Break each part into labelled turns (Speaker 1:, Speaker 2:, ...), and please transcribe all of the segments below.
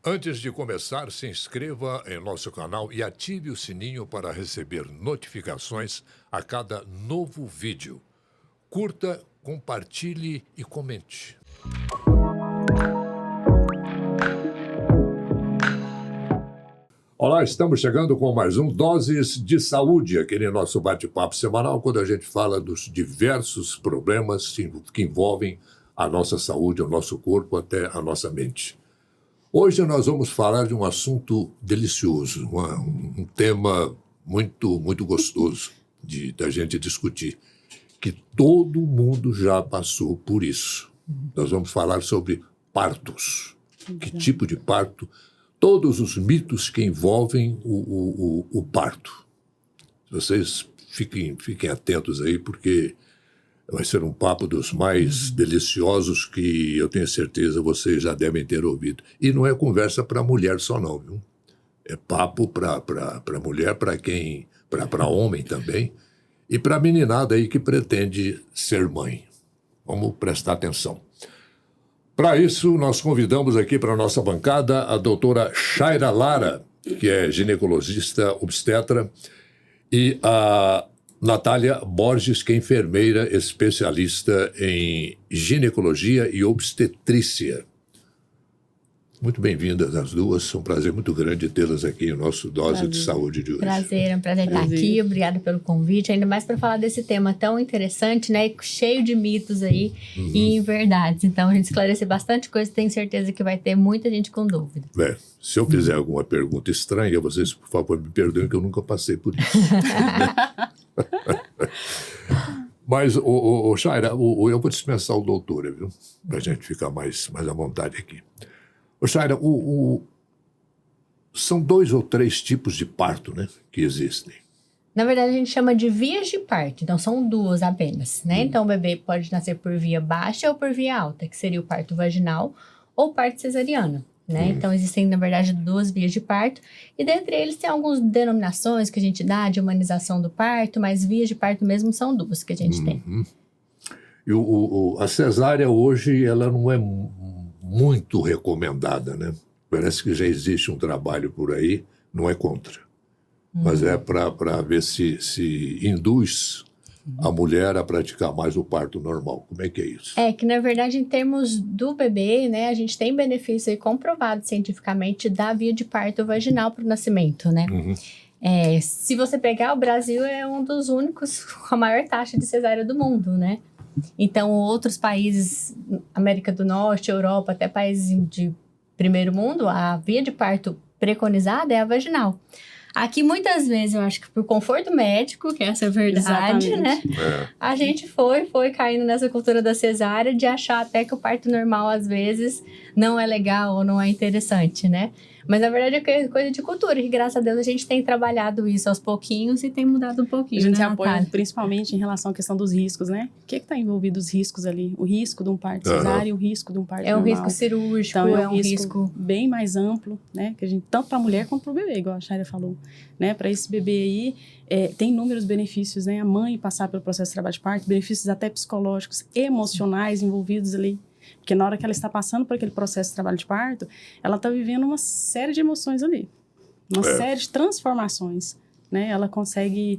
Speaker 1: Antes de começar, se inscreva em nosso canal e ative o sininho para receber notificações a cada novo vídeo. Curta, compartilhe e comente. Olá, estamos chegando com mais um Doses de Saúde, aquele nosso bate-papo semanal, quando a gente fala dos diversos problemas que envolvem a nossa saúde, o nosso corpo, até a nossa mente. Hoje nós vamos falar de um assunto delicioso, um tema muito gostoso da gente discutir, que todo mundo já passou por isso. Nós vamos falar sobre partos. Que tipo de parto? Todos os mitos que envolvem o parto. Vocês fiquem atentos aí, porque vai ser um papo dos mais deliciosos que eu tenho certeza vocês já devem ter ouvido. E não é conversa para mulher só não, viu? É papo para mulher, para homem também, e para meninada aí que pretende ser mãe. Vamos prestar atenção. Para isso, nós convidamos aqui para a nossa bancada a doutora Shaira Lara, que é ginecologista obstetra, e a Natália Borges, que é enfermeira especialista em ginecologia e obstetrícia. Muito bem-vindas as duas, é um prazer muito grande tê-las aqui no nosso Dose de Saúde de hoje.
Speaker 2: É um prazer estar aqui, obrigada pelo convite, ainda mais para falar desse tema tão interessante, né, cheio de mitos aí e verdades. Então, a gente esclarecer bastante coisa, tenho certeza que vai ter muita gente com dúvida.
Speaker 1: Se eu fizer alguma pergunta estranha, vocês, por favor, me perdoem que eu nunca passei por isso. Mas, Shaira, eu vou dispensar o doutora, viu? Para a gente ficar mais à vontade aqui. Shaira, são 2 ou 3 tipos de parto, né, que existem.
Speaker 2: Na verdade, a gente chama de vias de parto, então são 2 apenas, né? Então, o bebê pode nascer por via baixa ou por via alta, que seria o parto vaginal ou parto cesariano, né? Então, existem, na verdade, 2 vias de parto, e dentre eles tem algumas denominações que a gente dá de humanização do parto, mas vias de parto mesmo são 2 que a gente tem.
Speaker 1: E a cesárea hoje, ela não é muito recomendada, né? Parece que já existe um trabalho por aí, não é contra, mas é para ver se induz a mulher a praticar mais o parto normal. Como é que é isso?
Speaker 2: É que, na verdade, em termos do bebê, né, a gente tem benefício aí comprovado cientificamente da via de parto vaginal para o nascimento, né? Se você pegar, o Brasil é um dos únicos com a maior taxa de cesárea do mundo, né? Então, outros países, América do Norte, Europa, até países de primeiro mundo, a via de parto preconizada é a vaginal. Aqui, muitas vezes, eu acho que por conforto médico, que essa é a verdade,
Speaker 3: Exatamente.
Speaker 2: né? A gente foi caindo nessa cultura da cesárea de achar até que o parto normal, às vezes, não é legal ou não é interessante, né? Mas, na verdade, é coisa de cultura, que, graças a Deus, a gente tem trabalhado isso aos pouquinhos e tem mudado um pouquinho,
Speaker 3: A gente se
Speaker 2: né,
Speaker 3: apoia
Speaker 2: Natália?
Speaker 3: principalmente em relação à questão dos riscos, né? O que está envolvido os riscos ali? O risco de um parto cesárea e o risco de um parto
Speaker 2: É um
Speaker 3: normal.
Speaker 2: risco cirúrgico,
Speaker 3: Então,
Speaker 2: é um risco...
Speaker 3: bem mais amplo, né? Que a gente, tanto para a mulher quanto para o bebê, igual a Shaira falou. Né? Para esse bebê aí, tem inúmeros benefícios, né? A mãe passar pelo processo de trabalho de parto, benefícios até psicológicos, emocionais envolvidos ali. Porque na hora que ela está passando por aquele processo de trabalho de parto, ela está vivendo uma série de emoções ali. Uma série de transformações, né? Ela consegue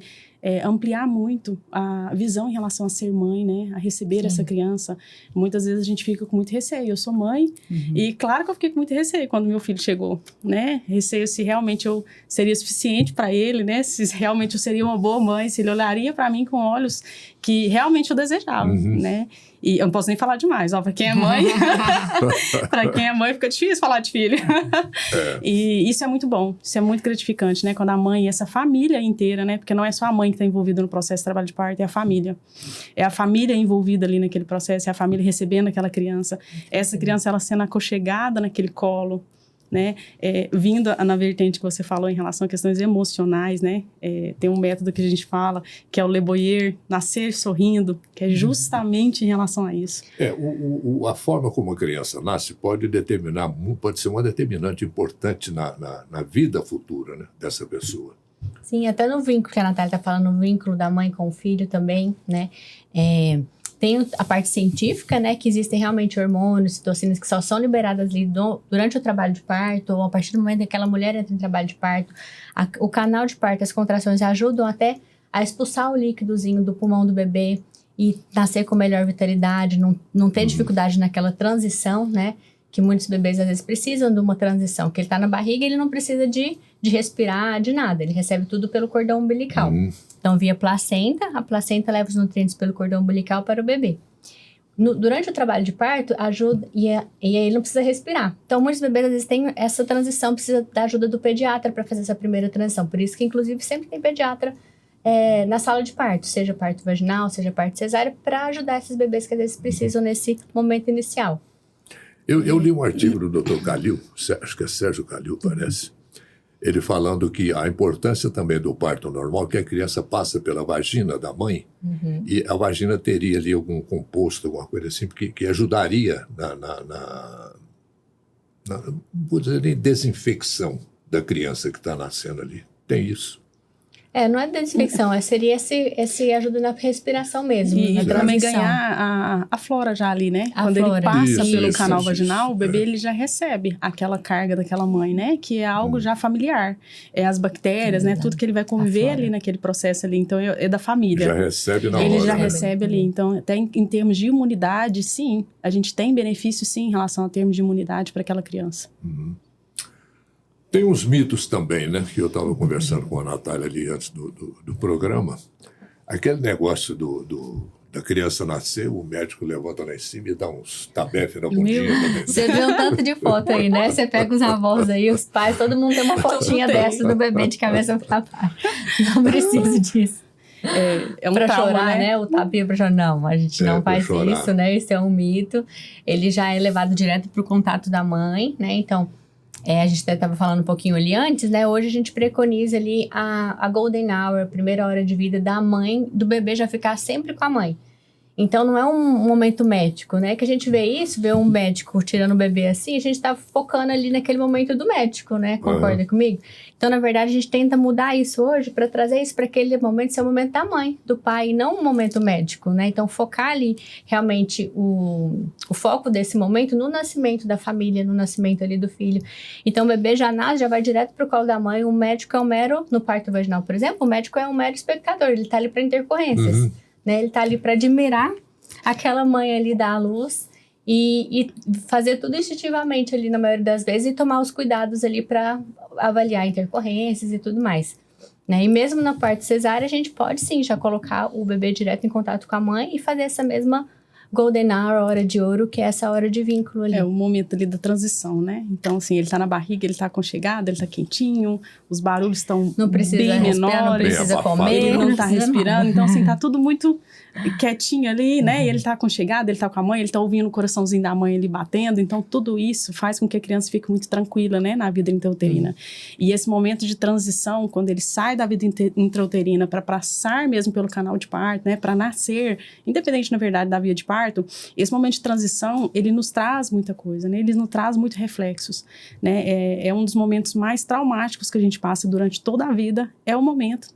Speaker 3: ampliar muito a visão em relação a ser mãe, né? A receber essa criança. Muitas vezes a gente fica com muito receio. Eu sou mãe e claro que eu fiquei com muito receio quando meu filho chegou, né? Receio se realmente eu seria suficiente para ele, né? Se realmente eu seria uma boa mãe, se ele olharia para mim com olhos que realmente eu desejava, né? E eu não posso nem falar demais, ó, para quem é mãe, para quem é mãe fica difícil falar de filho. E isso é muito bom, isso é muito gratificante, né? Quando a mãe e essa família inteira, né? Porque não é só a mãe que está envolvida no processo de trabalho de parto, é a família. É a família envolvida ali naquele processo, é a família recebendo aquela criança, essa criança ela sendo aconchegada naquele colo, né? Vindo na vertente que você falou em relação a questões emocionais, né? Tem um método que a gente fala, que é o Le Boyer, nascer sorrindo, que é justamente em relação a isso.
Speaker 1: A forma como a criança nasce pode ser uma determinante importante na vida futura, né, dessa pessoa.
Speaker 2: Sim, até no vínculo que a Natália está falando, no vínculo da mãe com o filho também, né? tem a parte científica, né, que existem realmente hormônios, citocinas que só são liberadas ali durante o trabalho de parto, ou a partir do momento em que aquela mulher entra em trabalho de parto. O canal de parto, as contrações ajudam até a expulsar o líquidozinho do pulmão do bebê e nascer com melhor vitalidade, não ter dificuldade naquela transição, né, que muitos bebês às vezes precisam de uma transição, que ele tá na barriga, ele não precisa de respirar, de nada, ele recebe tudo pelo cordão umbilical. Então, via placenta, a placenta leva os nutrientes pelo cordão umbilical para o bebê. Durante o trabalho de parto, ajuda, e aí ele não precisa respirar. Então, muitos bebês às vezes têm essa transição, precisa da ajuda do pediatra para fazer essa primeira transição. Por isso que, inclusive, sempre tem pediatra na sala de parto, seja parto vaginal, seja parto cesárea, para ajudar esses bebês que às vezes precisam nesse momento inicial.
Speaker 1: Eu li um artigo do Dr. Calil, acho que é Sérgio Calil, parece, ele falando que a importância também do parto normal, que a criança passa pela vagina da mãe, e a vagina teria ali algum composto, alguma coisa assim, que ajudaria vou dizer, em desinfecção da criança que está nascendo ali. Tem isso.
Speaker 2: Não é desinfecção, seria esse ajuda na respiração mesmo.
Speaker 3: E
Speaker 2: na
Speaker 3: também
Speaker 2: transição.
Speaker 3: ganhar a flora já ali, né?
Speaker 2: A
Speaker 3: Quando
Speaker 2: flora.
Speaker 3: ele passa pelo
Speaker 1: Isso,
Speaker 3: canal
Speaker 1: isso,
Speaker 3: vaginal,
Speaker 1: isso.
Speaker 3: o bebê ele já recebe aquela carga daquela mãe, né? Que é algo já familiar. É as bactérias, né? Tudo que ele vai conviver ali naquele processo ali. Então, é da família.
Speaker 1: Já recebe na
Speaker 3: Ele
Speaker 1: hora.
Speaker 3: já
Speaker 1: né?
Speaker 3: recebe ali. Então, até em termos de imunidade, sim. A gente tem benefício, sim, em relação a termos de imunidade para aquela criança.
Speaker 1: Tem uns mitos também, né? Que eu estava conversando com a Natália ali antes do programa. Aquele negócio da criança nascer, o médico levanta lá em cima e dá uns tabefe na bundinha.
Speaker 2: Você vê um tanto de foto aí, né? Você pega os avós aí, os pais, todo mundo tem uma fotinha dessa do bebê de cabeça pra baixo. Não preciso disso.
Speaker 3: É um
Speaker 2: pra
Speaker 3: trauma,
Speaker 2: chorar,
Speaker 3: né?
Speaker 2: O tapinha pra chorar. Não, a gente não
Speaker 1: pra
Speaker 2: faz
Speaker 1: chorar.
Speaker 2: isso, né? Isso é um mito. Ele já é levado direto pro contato da mãe, né? Então, a gente até estava falando um pouquinho ali antes, né? Hoje a gente preconiza ali a golden hour, a primeira hora de vida da mãe, do bebê já ficar sempre com a mãe. Então, não é um momento médico, né? Que a gente vê isso, vê um médico tirando o bebê assim, a gente tá focando ali naquele momento do médico, né? Concorda comigo? Então, na verdade, a gente tenta mudar isso hoje para trazer isso para aquele momento ser o momento da mãe, do pai, e não um momento médico, né? Então, focar ali realmente o foco desse momento no nascimento da família, no nascimento ali do filho. Então, o bebê já nasce, já vai direto pro colo da mãe. O médico é um mero, no parto vaginal, por exemplo, o médico é um mero espectador, ele tá ali para intercorrências. Né? Ele tá ali para admirar aquela mãe ali dar à luz e fazer tudo instintivamente ali na maioria das vezes e tomar os cuidados ali para avaliar intercorrências e tudo mais. Né? E mesmo na parte cesárea, a gente pode sim já colocar o bebê direto em contato com a mãe e fazer essa mesma golden hour, hora de ouro, que é essa hora de vínculo ali.
Speaker 3: É o momento ali da transição, né? Então, assim, ele tá na barriga, ele tá aconchegado, ele tá quentinho, os barulhos estão bem menores.
Speaker 2: Não precisa comer,
Speaker 3: ele não tá
Speaker 2: precisa
Speaker 3: respirando.
Speaker 2: nada.
Speaker 3: Então, assim, tá tudo muito quietinho ali, né? E ele tá aconchegado, ele tá com a mãe, ele tá ouvindo o coraçãozinho da mãe ali batendo. Então, tudo isso faz com que a criança fique muito tranquila, né? Na vida intrauterina. E esse momento de transição, quando ele sai da vida intrauterina para passar mesmo pelo canal de parto, né? Para nascer, independente, na verdade, da via de parto, esse momento de transição, ele nos traz muita coisa, né? Ele nos traz muitos reflexos, né? É um dos momentos mais traumáticos que a gente passa durante toda a vida, é o momento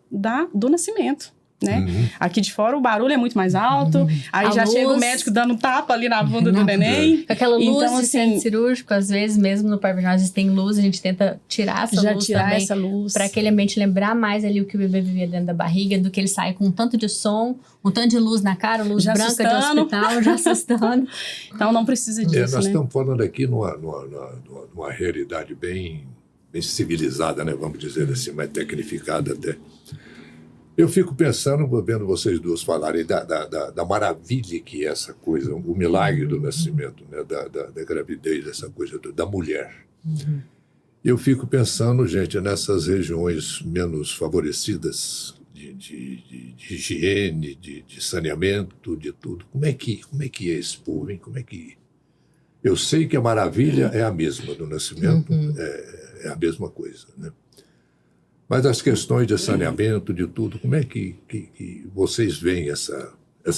Speaker 3: do nascimento. Né? Aqui de fora o barulho é muito mais alto, aí
Speaker 2: A
Speaker 3: já
Speaker 2: luz,
Speaker 3: chega o médico dando tapa ali na bunda do neném.
Speaker 2: Aquela luz
Speaker 3: então,
Speaker 2: de centro
Speaker 3: assim,
Speaker 2: cirúrgico, às vezes mesmo no parto vaginal, às vezes tem luz, a gente tenta tirar essa
Speaker 3: já
Speaker 2: luz
Speaker 3: tirar
Speaker 2: também,
Speaker 3: essa luz.
Speaker 2: para aquele ambiente lembrar mais ali o que o bebê vivia dentro da barriga, do que ele sai com um tanto de som, um tanto de luz na cara, luz
Speaker 3: Já
Speaker 2: branca
Speaker 3: assustando.
Speaker 2: de hospital, já assustando.
Speaker 3: Então não precisa disso,
Speaker 1: Nós
Speaker 3: né?
Speaker 1: estamos falando aqui numa realidade bem civilizada, né? Vamos dizer assim, mais tecnificada até. Eu fico pensando, vendo vocês duas falarem da maravilha que é essa coisa, o milagre do nascimento, né? da gravidez, essa coisa da mulher. Eu fico pensando, gente, nessas regiões menos favorecidas de higiene, de saneamento, de tudo. Como é que é esse povo, hein? Eu sei que a maravilha é a mesma do nascimento, é a mesma coisa, né? Mas as questões de saneamento, de tudo, como é que vocês veem essa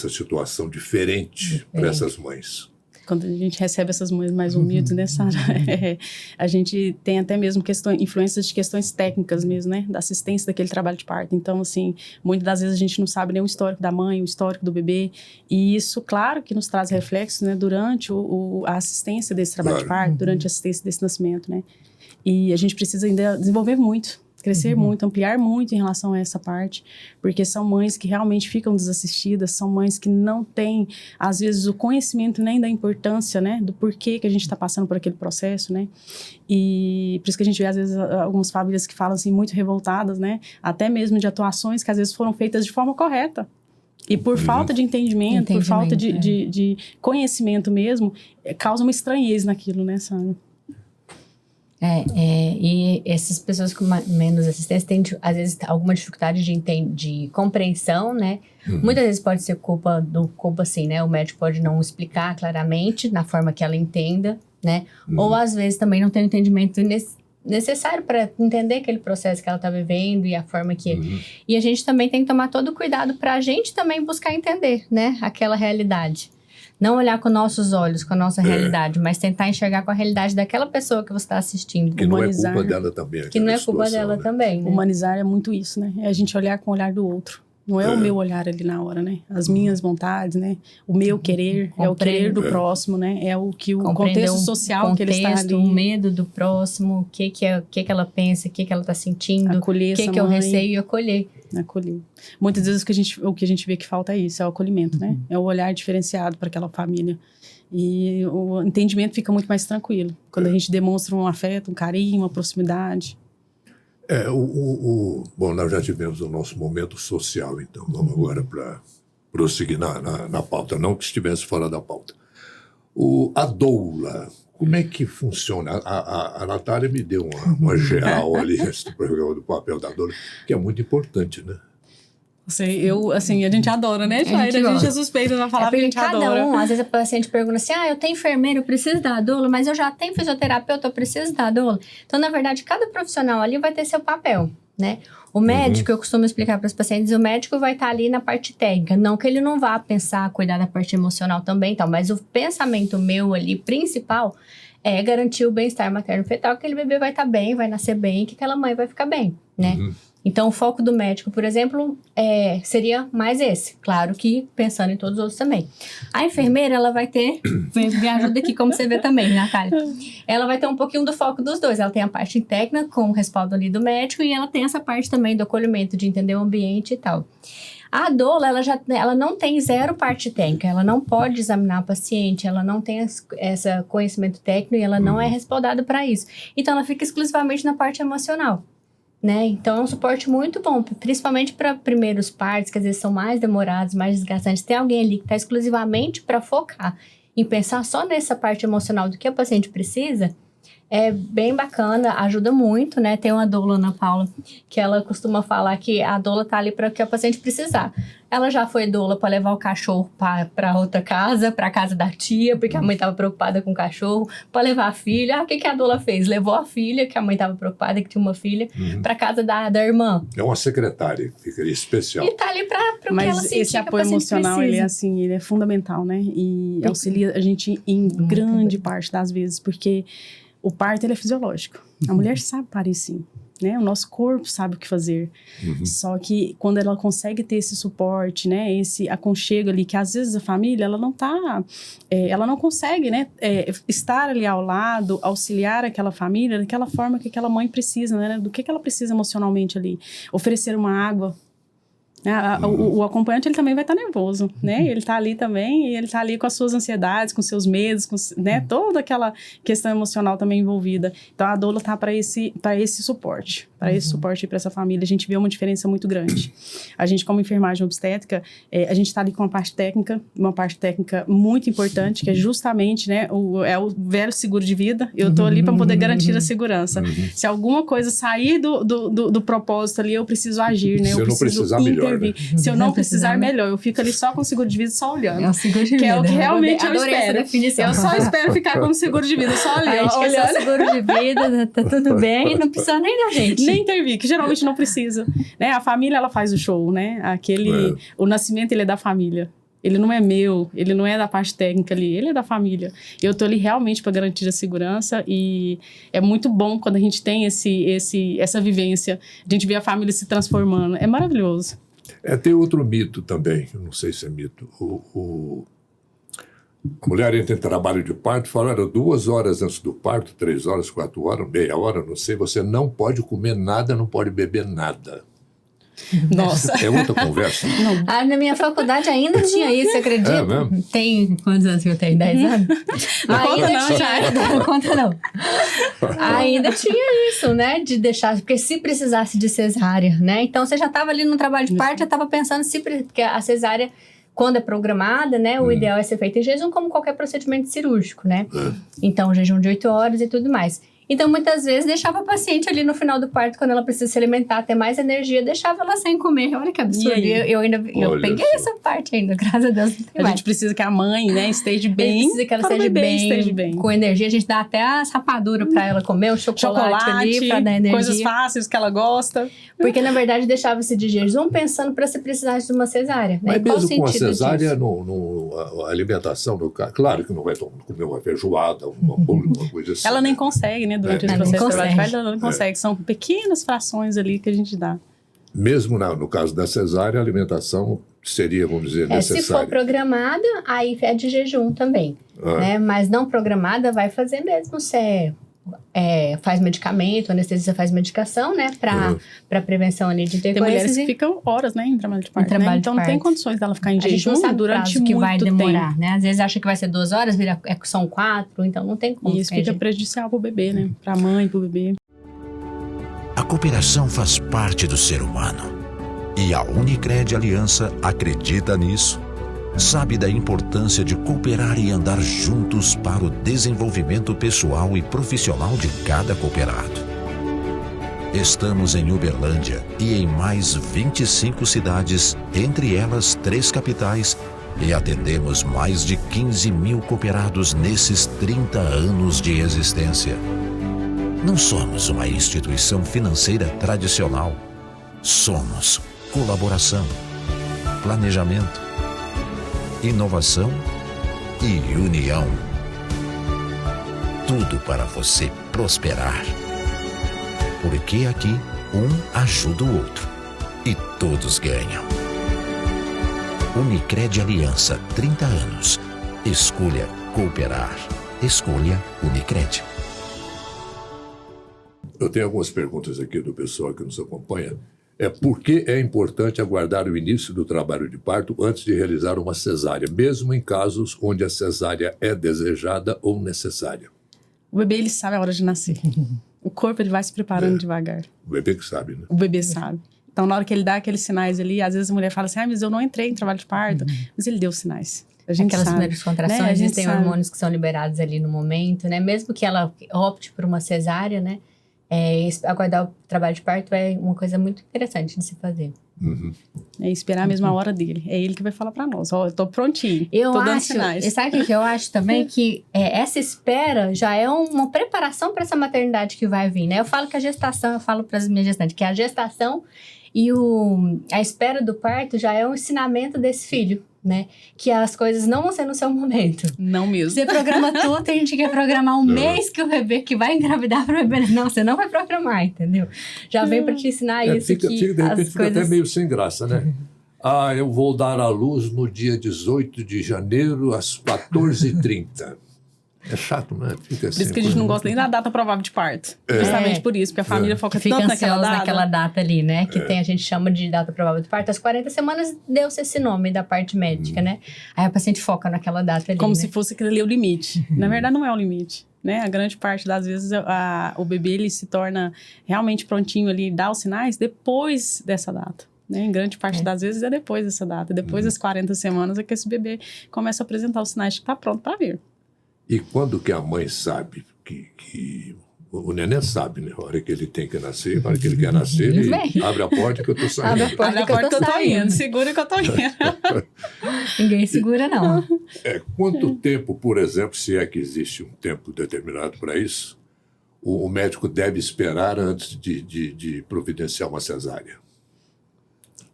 Speaker 1: situação diferente para essas mães?
Speaker 3: quando a gente recebe essas mães mais humildes, né, Sara? A gente tem até mesmo influências de questões técnicas mesmo, né? Da assistência daquele trabalho de parto. Então, assim, muitas das vezes a gente não sabe nem o histórico da mãe, o histórico do bebê. E isso, claro, que nos traz reflexos, né? Durante a assistência desse trabalho de parto, durante a assistência desse nascimento, né? E a gente precisa ainda desenvolver muito. Crescer muito, ampliar muito em relação a essa parte, porque são mães que realmente ficam desassistidas, são mães que não têm, às vezes, o conhecimento nem da importância, né, do porquê que a gente está passando por aquele processo, né, e por isso que a gente vê, às vezes, algumas famílias que falam, assim, muito revoltadas, né, até mesmo de atuações que, às vezes, foram feitas de forma correta. E por falta de entendimento, por falta de conhecimento mesmo, causa uma estranheza naquilo, né, Sandra?
Speaker 2: E essas pessoas com menos assistência têm, às vezes, alguma dificuldade de compreensão, né? Muitas vezes pode ser culpa, assim, né? O médico pode não explicar claramente, na forma que ela entenda, né? Ou, às vezes, também não tem o entendimento necessário para entender aquele processo que ela está vivendo e a forma que... E a gente também tem que tomar todo o cuidado para a gente também buscar entender, né? Aquela realidade. Não olhar com nossos olhos, com a nossa realidade, mas tentar enxergar com a realidade daquela pessoa que você está assistindo.
Speaker 1: Que
Speaker 2: Humanizar,
Speaker 1: não é culpa dela também.
Speaker 2: Que não é culpa dela também, né?
Speaker 3: Humanizar é muito isso, né? É a gente olhar com o olhar do outro. Não é o meu olhar ali na hora, né? As minhas vontades, né? O meu querer, é o querer do próximo, né? É o que o contexto social que ele está ali.
Speaker 2: O medo do próximo, o que ela pensa, o que ela está sentindo,
Speaker 3: acolher
Speaker 2: o que é o receio e acolher.
Speaker 3: Acolher. Muitas vezes o que a gente vê que falta é isso, é o acolhimento, né? É o olhar diferenciado para aquela família. E o entendimento fica muito mais tranquilo. Quando a gente demonstra um afeto, um carinho, uma proximidade.
Speaker 1: Bom, nós já tivemos o nosso momento social, então vamos agora para prosseguir na pauta, não que estivesse fora da pauta. A doula, como é que funciona? A Natália me deu uma geral ali do programa do papel da doula, que é muito importante, né?
Speaker 3: Assim, a gente adora, né, Jair? A gente é suspeita na palavra, a gente adora.
Speaker 2: Às vezes a paciente pergunta assim, eu tenho enfermeiro, eu preciso da doula, mas eu já tenho fisioterapeuta, eu preciso da doula. Então, na verdade, cada profissional ali vai ter seu papel, né? O médico, eu costumo explicar para os pacientes, o médico vai estar ali na parte técnica, não que ele não vá pensar, cuidar da parte emocional também, mas o pensamento meu ali, principal, é garantir o bem-estar materno-fetal, que aquele bebê vai estar bem, vai nascer bem, que aquela mãe vai ficar bem, né? Então, o foco do médico, por exemplo, seria mais esse. Claro que pensando em todos os outros também. A enfermeira, ela vai ter... Me ajuda aqui, como você vê também, Natália. Ela vai ter um pouquinho do foco dos dois. Ela tem a parte técnica, com o respaldo ali do médico, e ela tem essa parte também do acolhimento, de entender o ambiente e tal. A doula, ela não tem zero parte técnica. Ela não pode examinar a paciente, ela não tem esse conhecimento técnico e ela não é respaldada para isso. Então, ela fica exclusivamente na parte emocional. Né? Então, é um suporte muito bom, principalmente para primeiros partos, que às vezes são mais demorados, mais desgastantes. Tem alguém ali que está exclusivamente para focar em pensar só nessa parte emocional do que a paciente precisa, é bem bacana, ajuda muito, né? Tem uma doula, Ana Paula, que ela costuma falar que a doula tá ali para o que a paciente precisar. Ela já foi doula para levar o cachorro para outra casa, para casa da tia, porque a mãe estava preocupada com o cachorro, para levar a filha. O que a doula fez? Levou a filha, que a mãe estava preocupada, que tinha uma filha, para casa da irmã.
Speaker 1: É uma secretária que fica ali especial.
Speaker 2: E tá ali para o que ela sentir.
Speaker 3: Mas esse apoio emocional, ele é fundamental, né? E auxilia a gente em grande parte das vezes, porque o parto, ele é fisiológico. A mulher sabe parir sim, né? O nosso corpo sabe o que fazer. Só que quando ela consegue ter esse suporte, né? Esse aconchego ali, que às vezes a família, ela não tá... ela não consegue, né? Estar ali ao lado, auxiliar aquela família daquela forma que aquela mãe precisa, né? Do que ela precisa emocionalmente ali. Oferecer uma água. O acompanhante, ele também vai estar nervoso, né? Ele está ali também, e ele está ali com as suas ansiedades, com seus medos, né? Toda aquela questão emocional também envolvida. Então, a doula está para esse suporte, para esse suporte para essa família. A gente vê uma diferença muito grande. A gente, como enfermagem obstétrica, a gente está ali com uma parte técnica muito importante, que é justamente, né? O velho seguro de vida. Eu estou ali para poder garantir a segurança. Se alguma coisa sair do propósito ali, eu preciso agir, né?
Speaker 1: Se eu não precisar, melhor. Né?
Speaker 3: Se eu não precisar, melhor. Eu fico ali só com o seguro de vida, só olhando.
Speaker 2: É o seguro de vida.
Speaker 3: Que é o que realmente eu
Speaker 2: espero.
Speaker 3: Essa definição. Eu só espero ficar com o seguro de vida, só olhando.
Speaker 2: Acho que é só seguro de vida, tá tudo bem, não precisa nem da gente.
Speaker 3: Nem intervir, que geralmente não precisa. Né? A família, ela faz o show, né? O nascimento, ele é da família. Ele não é meu, ele não é da parte técnica ali, ele é da família. Eu tô ali realmente para garantir a segurança e é muito bom quando a gente tem essa vivência, a gente vê a família se transformando. É maravilhoso.
Speaker 1: Tem outro mito também, eu não sei se é mito. A mulher entra em trabalho de parto e fala, olha, 2 horas antes do parto, 3 horas, 4 horas, meia hora, não sei, você não pode comer nada, não pode beber nada.
Speaker 3: Nossa.
Speaker 1: É outra conversa.
Speaker 2: Na minha faculdade ainda tinha isso, acredita?
Speaker 1: É mesmo?
Speaker 2: Tem quantos anos que eu tenho? 10 anos? Não conta não. Ainda tinha isso, né? De deixar, porque se precisasse de cesárea, né? Então você já estava ali no trabalho de parto, já estava pensando porque a cesárea, quando é programada, né? O ideal é ser feita em jejum, como qualquer procedimento cirúrgico, né? Então, jejum de 8 horas e tudo mais. Então, muitas vezes, deixava a paciente ali no final do parto, quando ela precisa se alimentar, ter mais energia, deixava ela sem comer. Olha que absurdo. Eu peguei essa parte ainda, graças a Deus.
Speaker 3: A gente precisa que a mãe, né, esteja bem.
Speaker 2: Precisa que ela esteja bem, com energia. A gente dá até a rapadura pra ela comer, o chocolate ali, pra dar energia.
Speaker 3: Coisas fáceis que ela gosta.
Speaker 2: Porque, na verdade, deixava-se de jejum pensando pra se precisasse de uma cesárea. Né?
Speaker 1: Mas mesmo com a cesárea, a alimentação, claro que não vai comer uma feijoada, uma coisa assim.
Speaker 3: Ela nem consegue, né? Durante esse processo de trabalho de parto, ela não consegue. São pequenas frações ali que a gente dá.
Speaker 1: Mesmo no caso da cesárea, a alimentação seria, vamos dizer, necessária.
Speaker 2: Se for programada, aí é de jejum também. Né? Mas não programada, vai fazer mesmo se faz medicamento, anestesia faz medicação, né? Para prevenção ali de intercorrências.
Speaker 3: Tem mulheres que ficam horas, né? Em trabalho de parto, né? Então não tem condições dela ficar em jejum durante muito tempo.
Speaker 2: vai demorar, né? Às vezes acha que vai ser 2 horas, são 4, então não tem como.
Speaker 3: E isso fica prejudicial pro bebê, né? Pra mãe, pro bebê.
Speaker 4: A cooperação faz parte do ser humano. E a Unicred Aliança acredita nisso. Sabe da importância de cooperar e andar juntos para o desenvolvimento pessoal e profissional de cada cooperado. Estamos em Uberlândia e em mais 25 cidades, entre elas 3 capitais, e atendemos mais de 15 mil cooperados nesses 30 anos de existência. Não somos uma instituição financeira tradicional. Somos colaboração, planejamento, inovação e união. Tudo para você prosperar. Porque aqui, um ajuda o outro e todos ganham. Unicred Aliança, 30 anos. Escolha cooperar. Escolha Unicred.
Speaker 1: Eu tenho algumas perguntas aqui do pessoal que nos acompanha. Por que é importante aguardar o início do trabalho de parto antes de realizar uma cesárea, mesmo em casos onde a cesárea é desejada ou necessária?
Speaker 3: O bebê, ele sabe a hora de nascer. O corpo, ele vai se preparando devagar.
Speaker 1: O bebê que sabe, né?
Speaker 3: O bebê sabe. Então, na hora que ele dá aqueles sinais ali, às vezes a mulher fala assim, mas eu não entrei em trabalho de parto. Mas ele deu sinais. A gente
Speaker 2: Aquelas
Speaker 3: sabe,
Speaker 2: primeiras contrações,
Speaker 3: né?
Speaker 2: existem hormônios que são liberados ali no momento, né? Mesmo que ela opte por uma cesárea, né? Aguardar o trabalho de parto é uma coisa muito interessante de se fazer.
Speaker 3: É esperar a mesma hora dele. É ele que vai falar pra nós. Eu tô prontinho. Tô dando sinais.
Speaker 2: E sabe o que eu acho também? Que essa espera já é uma preparação para essa maternidade que vai vir, né? Eu falo que a gestação, eu falo para as minhas gestantes, que a gestação e a espera do parto já é um ensinamento desse filho, né? Que as coisas não vão ser no seu momento.
Speaker 3: Não mesmo.
Speaker 2: Você programa tudo, tem gente que quer programar um mês que o bebê que vai engravidar para o bebê. Não, você não vai programar, entendeu? Já vem para te ensinar isso.
Speaker 1: De repente fica até meio sem graça, né? Eu vou dar à luz no dia 18 de janeiro, às 14h30. É chato, né? Fica assim,
Speaker 3: por isso que a gente não gosta nem da data provável de parto. Justamente por isso, porque a família foca tanto
Speaker 2: naquela data ali, né? Que a gente chama de data provável de parto. Às 40 semanas deu-se esse nome da parte médica, né? Aí a paciente foca naquela data ali,
Speaker 3: como se fosse aquele ali o limite. Na verdade, não é o limite, né? A grande parte das vezes o bebê ele se torna realmente prontinho ali, dá os sinais depois dessa data. Né? Em grande parte das vezes é depois dessa data. Depois das 40 semanas é que esse bebê começa a apresentar os sinais de que está pronto para vir.
Speaker 1: E quando que a mãe sabe que o neném sabe, né? A hora que ele tem que nascer, a hora que ele quer nascer, ele abre a porta que eu tô saindo.
Speaker 3: Abre a porta que eu tô indo. Segura que eu tô indo.
Speaker 2: Ninguém segura, não.
Speaker 1: Quanto tempo, por exemplo, se é que existe um tempo determinado para isso, o médico deve esperar antes de providenciar uma cesárea?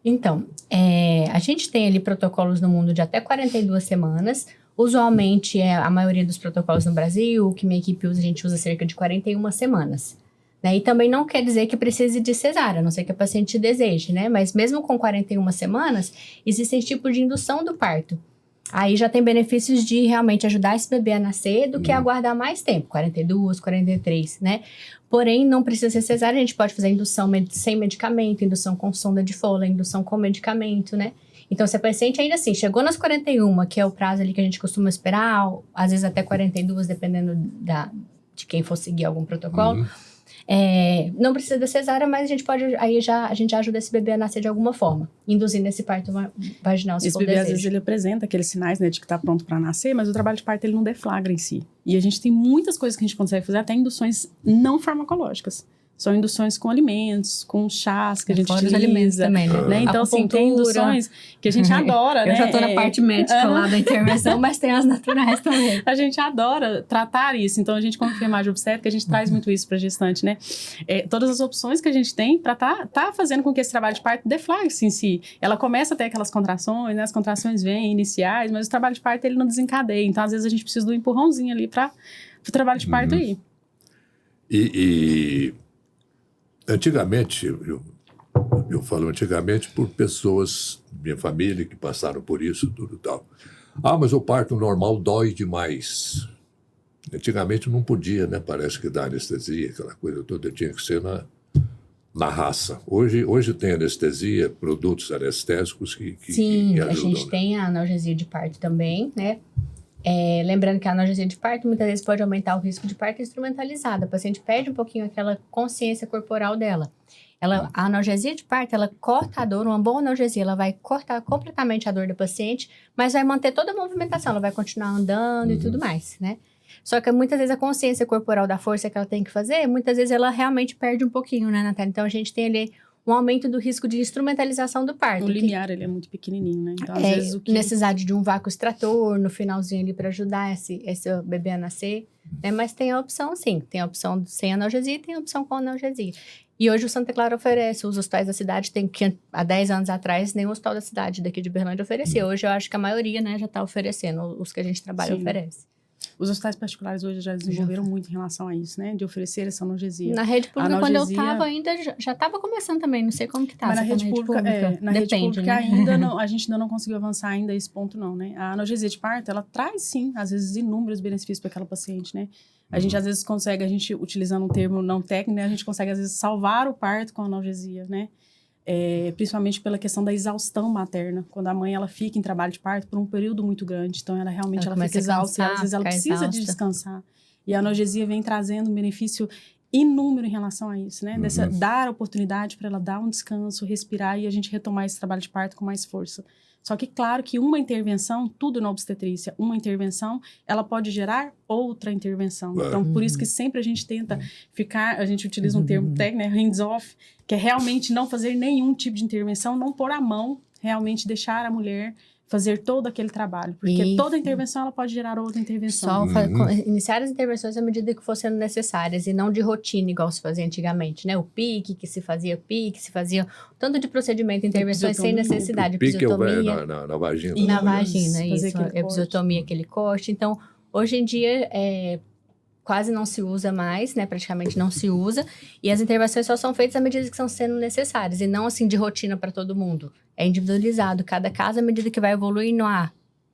Speaker 2: Então, a gente tem ali protocolos no mundo de até 42 semanas. Usualmente, a maioria dos protocolos no Brasil, o que minha equipe usa, a gente usa cerca de 41 semanas. Né? E também não quer dizer que precise de cesárea, a não ser que a paciente deseje, né? Mas mesmo com 41 semanas, existem tipos de indução do parto. Aí já tem benefícios de realmente ajudar esse bebê a nascer do que aguardar mais tempo, 42, 43, né? Porém, não precisa ser cesárea, a gente pode fazer indução sem medicamento, indução com sonda de Foley, indução com medicamento, né? Então, se a paciente ainda assim chegou nas 41, que é o prazo ali que a gente costuma esperar, às vezes até 42, dependendo de quem for seguir algum protocolo, não precisa da cesárea, mas a gente pode, a gente já ajuda esse bebê a nascer de alguma forma, induzindo esse parto vaginal, se
Speaker 3: esse
Speaker 2: for
Speaker 3: bebê,
Speaker 2: desejo.
Speaker 3: às vezes, ele apresenta aqueles sinais, né, de que está pronto para nascer, mas o trabalho de parto, ele não deflagra em si. E a gente tem muitas coisas que a gente consegue fazer, até induções não farmacológicas. São induções com alimentos, com chás que a gente
Speaker 2: Fora os
Speaker 3: utiliza.
Speaker 2: alimentos também, né?
Speaker 3: Então, assim, tem induções que a gente adora, né?
Speaker 2: Eu já tô na parte médica lá da intervenção, mas tem as naturais também.
Speaker 3: A gente adora tratar isso. Então, a gente, como enfermagem obstétrica, a gente traz muito isso pra gestante, né? Todas as opções que a gente tem pra tá fazendo com que esse trabalho de parto deflagre-se em si. Ela começa a ter aquelas contrações, né? As contrações vêm iniciais, mas o trabalho de parto, ele não desencadeia. Então, às vezes, a gente precisa do empurrãozinho ali pro trabalho de parto aí.
Speaker 1: Antigamente, eu falo antigamente por pessoas, minha família, que passaram por isso, tudo e tal. Mas o parto normal dói demais. Antigamente não podia, né? Parece que dá anestesia, aquela coisa toda, tinha que ser na raça. Hoje tem anestesia, produtos anestésicos que
Speaker 2: Sim,
Speaker 1: ajudam.
Speaker 2: A gente tem a analgesia de parto também, né? Lembrando que a analgesia de parto muitas vezes pode aumentar o risco de parto instrumentalizado. A paciente perde um pouquinho aquela consciência corporal dela. A analgesia de parto, ela corta a dor, uma boa analgesia, ela vai cortar completamente a dor da paciente, mas vai manter toda a movimentação, ela vai continuar andando e tudo mais, né? Só que muitas vezes a consciência corporal da força que ela tem que fazer, muitas vezes ela realmente perde um pouquinho, né, Natália? Então a gente tem ali um aumento do risco de instrumentalização do parto.
Speaker 3: O limiar, ele é muito pequenininho, né? Então, às vezes,
Speaker 2: necessidade de um vácuo extrator no finalzinho ali para ajudar esse bebê a nascer, né? Mas tem a opção, sim. Tem a opção sem analgesia e tem a opção com analgesia. E hoje o Santa Clara oferece, os hospitais da cidade, tem que há 10 anos atrás, nem o hospital da cidade daqui de Berlândia oferecia. Hoje eu acho que a maioria, né, já está oferecendo, os que a gente trabalha oferece.
Speaker 3: Os hospitais particulares hoje já desenvolveram muito em relação a isso, né? De oferecer essa analgesia.
Speaker 2: Na rede pública, quando eu estava ainda, já estava começando também, não sei como que tá.
Speaker 3: Mas na rede pública,
Speaker 2: depende, né?
Speaker 3: a gente ainda não conseguiu avançar ainda a esse ponto, não, né? A analgesia de parto, ela traz, sim, às vezes, inúmeros benefícios para aquela paciente, né? A gente, às vezes, consegue, utilizando um termo não técnico, né? A gente consegue, às vezes, salvar o parto com a analgesia, né? Principalmente pela questão da exaustão materna, quando a mãe ela fica em trabalho de parto por um período muito grande, então ela realmente ela fica exausta, às vezes ela precisa de descansar, e a analgesia vem trazendo um benefício inúmero em relação a isso, né? Dar oportunidade para ela dar um descanso, respirar e a gente retomar esse trabalho de parto com mais força. Só que, claro, que uma intervenção, tudo na obstetrícia, uma intervenção, ela pode gerar outra intervenção. Então, por isso que sempre a gente tenta a gente utiliza um termo técnico, né, hands-off, que é realmente não fazer nenhum tipo de intervenção, não pôr a mão, realmente deixar a mulher fazer todo aquele trabalho. Porque toda intervenção, ela pode gerar outra intervenção.
Speaker 2: Iniciar as intervenções à medida que fossem necessárias e não de rotina, igual se fazia antigamente, né? O PIC, que se fazia tanto de procedimento, intervenções sem necessidade, episiotomia.
Speaker 1: Na vagina.
Speaker 2: Na vagina, isso. Episiotomia, aquele corte. Então, hoje em dia, quase não se usa mais, né? Praticamente não se usa. E as intervenções só são feitas à medida que são sendo necessárias. E não, assim, de rotina para todo mundo. É individualizado. Cada caso, à medida que vai evoluindo,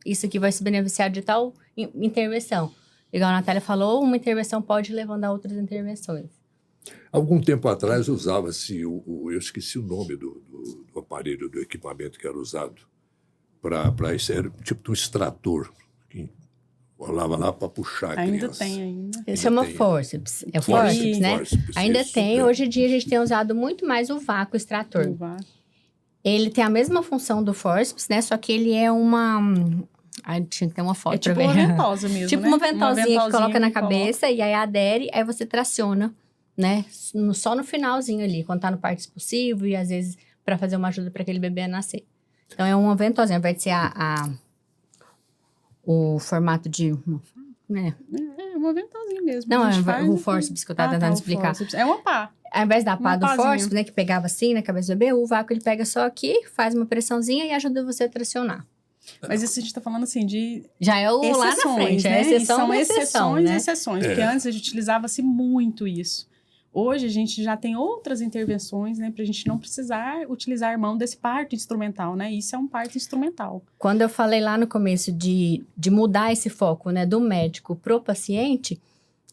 Speaker 2: isso aqui vai se beneficiar de tal intervenção. Igual a Natália falou, uma intervenção pode ir levando a outras intervenções.
Speaker 1: Algum tempo atrás usava-se, eu esqueci o nome do aparelho, do equipamento que era usado para isso. Era tipo um extrator. Rolava lá para puxar a criança.
Speaker 3: Ainda.
Speaker 2: Isso chama forceps. É forceps, né? Ainda isso, tem. Hoje em dia, a gente tem usado muito mais o vácuo extrator. Ele tem a mesma função do forceps, né? Só que ele é uma... tinha que ter uma foto
Speaker 3: pra ver. Tipo uma ventosa mesmo,
Speaker 2: tipo, né? Uma ventosinha que coloca na cabeça e aí adere, aí você traciona, né? Só no finalzinho ali, quando tá no parto expulsivo e às vezes para fazer uma ajuda para aquele bebê a nascer. Então, é uma ventosinha. Vai ser o formato de né?
Speaker 3: É um aventalzinho mesmo.
Speaker 2: Não,
Speaker 3: A gente
Speaker 2: é
Speaker 3: faz
Speaker 2: o
Speaker 3: aqui.
Speaker 2: forceps que eu tava tentando
Speaker 3: o
Speaker 2: explicar.
Speaker 3: fórceps. É uma pá.
Speaker 2: Ao invés da pá
Speaker 3: Uma
Speaker 2: do
Speaker 3: pazinha.
Speaker 2: forceps, né, que pegava assim na cabeça do bebê, o vácuo ele pega só aqui, faz uma pressãozinha e ajuda você a tracionar.
Speaker 3: Mas isso a gente tá falando assim de
Speaker 2: Já é o lá na frente,
Speaker 3: né?
Speaker 2: é
Speaker 3: E
Speaker 2: exceção
Speaker 3: são
Speaker 2: da
Speaker 3: exceções,
Speaker 2: né?
Speaker 3: exceções. Porque antes a gente utilizava-se muito isso. Hoje a gente já tem outras intervenções, né? Pra gente não precisar utilizar a mão desse parto instrumental, né? Isso é um parto instrumental.
Speaker 2: Quando eu falei lá no começo de mudar esse foco, né, do médico pro paciente,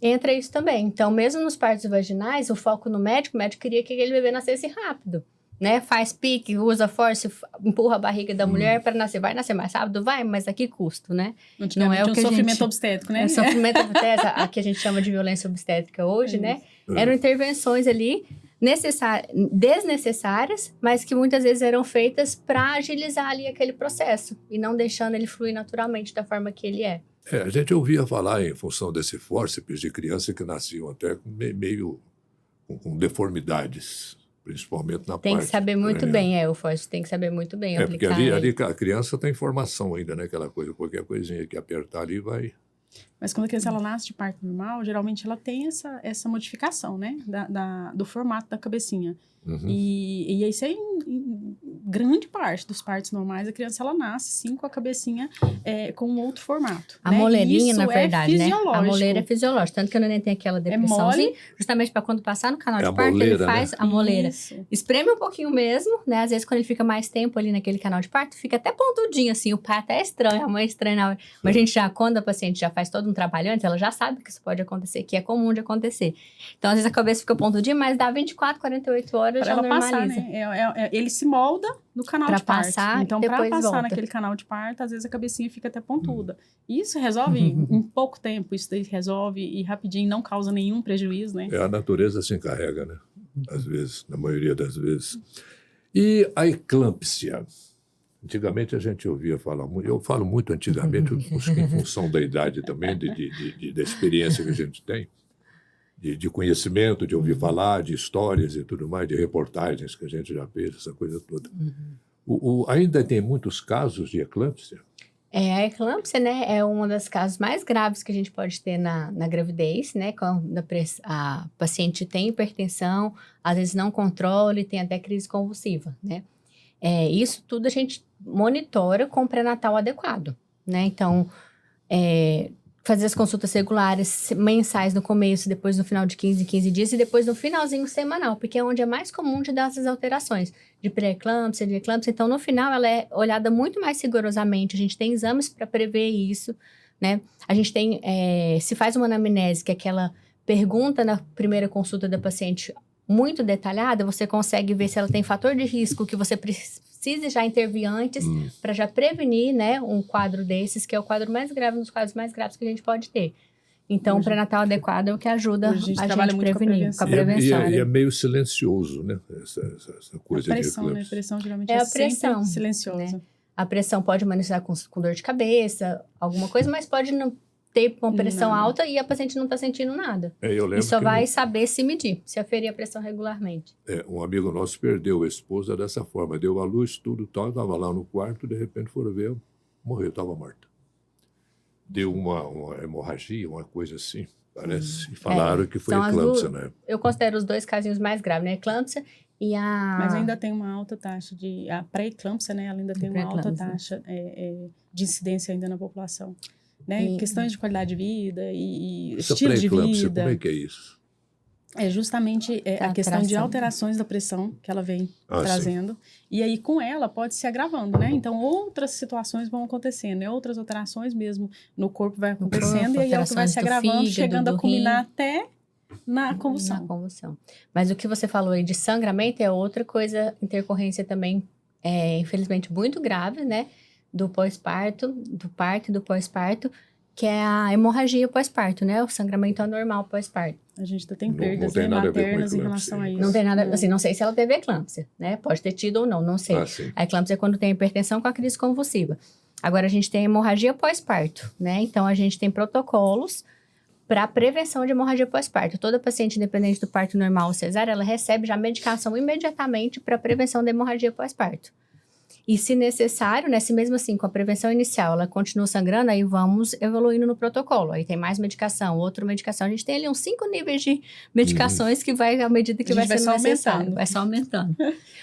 Speaker 2: entra isso também. Então, mesmo nos partos vaginais, o foco no médico, o médico queria que aquele bebê nascesse rápido, né? Faz pique, usa força, empurra a barriga da mulher para nascer. Vai nascer mais rápido? Vai, mas a que custo, né?
Speaker 3: Não é o
Speaker 2: que a
Speaker 3: sofrimento
Speaker 2: gente...
Speaker 3: obstétrico, né?
Speaker 2: É sofrimento obstétrico, a que a gente chama de violência obstétrica hoje, né? Eram intervenções ali desnecessárias, mas que muitas vezes eram feitas para agilizar ali aquele processo e não deixando ele fluir naturalmente da forma que ele é.
Speaker 1: A gente ouvia falar em função desse fórceps de crianças que nasciam até meio com deformidades, principalmente na
Speaker 2: Tem
Speaker 1: parte...
Speaker 2: que saber muito
Speaker 1: craniana.
Speaker 2: bem, o fórceps tem que saber muito bem
Speaker 1: Porque
Speaker 2: aplicar.
Speaker 1: ali a criança tem informação ainda, né? Aquela coisa, qualquer coisinha que apertar ali vai...
Speaker 3: Mas quando a criança ela nasce de parto normal, geralmente ela tem essa modificação, né? Do formato da cabecinha.
Speaker 1: Uhum.
Speaker 3: E isso é em grande parte dos partos normais, a criança ela nasce sim com a cabecinha com um outro formato.
Speaker 2: A
Speaker 3: né?
Speaker 2: moleirinha,
Speaker 3: Isso
Speaker 2: na verdade,
Speaker 3: é
Speaker 2: né?
Speaker 3: fisiológico.
Speaker 2: A moleira é fisiológica. Tanto que eu nem tenho aquela depressãozinha, justamente para quando passar no canal
Speaker 1: É
Speaker 2: de
Speaker 1: a
Speaker 2: parto,
Speaker 1: moleira,
Speaker 2: ele faz
Speaker 1: né?
Speaker 2: a moleira.
Speaker 3: Isso.
Speaker 2: Espreme um pouquinho mesmo, né? Às vezes, quando ele fica mais tempo ali naquele canal de parto, fica até pontudinho, assim. O pai até é estranho, a mãe é estranha na hora. Mas a gente já, quando a paciente já faz todo um trabalho antes, ela já sabe que isso pode acontecer, que é comum de acontecer. Então, às vezes, a cabeça fica pontudinha, mas dá 24, 48 horas,
Speaker 3: Para
Speaker 2: já
Speaker 3: ela
Speaker 2: normaliza.
Speaker 3: passar, né? Ele se molda no canal
Speaker 2: Pra
Speaker 3: de parto.
Speaker 2: passar,
Speaker 3: Então, para
Speaker 2: depois
Speaker 3: passar
Speaker 2: volta.
Speaker 3: naquele canal de parto, às vezes a cabecinha fica até pontuda. E isso resolve em pouco tempo. Isso daí resolve e rapidinho, não causa nenhum prejuízo, né?
Speaker 1: A natureza se encarrega, né? Às vezes, na maioria das vezes. E a eclâmpsia? Antigamente a gente ouvia falar muito, eu falo muito antigamente, acho que em função da idade também, da experiência que a gente tem, de conhecimento, de ouvir falar, de histórias e tudo mais, de reportagens que a gente já fez, essa coisa toda. Ainda tem muitos casos de eclâmpsia?
Speaker 2: A eclâmpsia, né, é um dos casos mais graves que a gente pode ter na gravidez, né, quando a paciente tem hipertensão, às vezes não controla e tem até crise convulsiva, né. Isso tudo a gente monitora com pré-natal adequado, né, então, fazer as consultas regulares, mensais no começo, depois no final de 15 em 15 dias e depois no finalzinho semanal, porque é onde é mais comum de dar essas alterações, de pré-eclâmpsia, de eclâmpsia. Então, no final, ela é olhada muito mais rigorosamente. A gente tem exames para prever isso, né? A gente tem, se faz uma anamnese, que é aquela pergunta na primeira consulta da paciente muito detalhada, você consegue ver se ela tem fator de risco que você precise já intervir antes para já prevenir, né, um quadro desses, que é o quadro mais grave, um dos quadros mais graves que a gente pode ter. Então, o pré-natal adequado é o que ajuda a gente prevenir, com a prevenção.
Speaker 1: E é meio silencioso, né? Essa coisa
Speaker 3: a pressão,
Speaker 1: de
Speaker 3: né? A pressão geralmente
Speaker 2: É
Speaker 3: é
Speaker 2: a pressão,
Speaker 3: sempre silenciosa.
Speaker 2: né? A pressão pode manifestar com dor de cabeça, alguma coisa, mas pode não ter uma pressão alta e a paciente não está sentindo nada.
Speaker 1: Eu lembro
Speaker 2: e só
Speaker 1: que
Speaker 2: vai saber se medir, se aferir a pressão regularmente.
Speaker 1: um amigo nosso perdeu a esposa dessa forma, deu à luz, tudo tal, estava lá no quarto, de repente foram ver, morreu, estava morta. Deu uma hemorragia, uma coisa assim, parece. E falaram que foi eclâmpsia, né? Eu
Speaker 2: considero os dois casinhos mais graves, né? Eclâmpsia e a...
Speaker 3: Mas ainda tem uma alta taxa a pré-eclâmpsia, né? Ela ainda tem uma alta taxa de incidência ainda na população. Né? Questões de qualidade de vida e estilo de vida.
Speaker 1: Como é que é isso?
Speaker 3: É justamente a questão de alterações da pressão que ela vem trazendo. Sim. E aí, com ela, pode se agravando, né? Então, outras situações vão acontecendo, né? Outras alterações mesmo no corpo vai acontecendo, e aí ela vai se agravando, fígado, chegando a culminar até na convulsão.
Speaker 2: Na convulsão. Mas o que você falou aí de sangramento é outra coisa, intercorrência também, infelizmente, muito grave, né? Do pós-parto, do parto e do pós-parto, que é a hemorragia pós-parto, né? O sangramento anormal pós-parto.
Speaker 3: A gente ainda tem perdas maternas em relação a isso.
Speaker 2: Não tem nada, assim, não sei se ela teve eclâmpsia, né? Pode ter tido ou não, não sei. A eclâmpsia é quando tem hipertensão com a crise convulsiva. Agora, a gente tem hemorragia pós-parto, né? Então, a gente tem protocolos para prevenção de hemorragia pós-parto. Toda paciente, independente do parto normal ou cesárea, ela recebe já medicação imediatamente para prevenção da hemorragia pós-parto. E se necessário, né, se mesmo assim com a prevenção inicial ela continua sangrando, aí vamos evoluindo no protocolo. Aí tem mais medicação, outra medicação. A gente tem ali uns 5 níveis de medicações que vai, à medida que
Speaker 3: A
Speaker 2: vai
Speaker 3: gente
Speaker 2: sendo
Speaker 3: vai só
Speaker 2: necessário.
Speaker 3: aumentando.
Speaker 2: Vai só aumentando.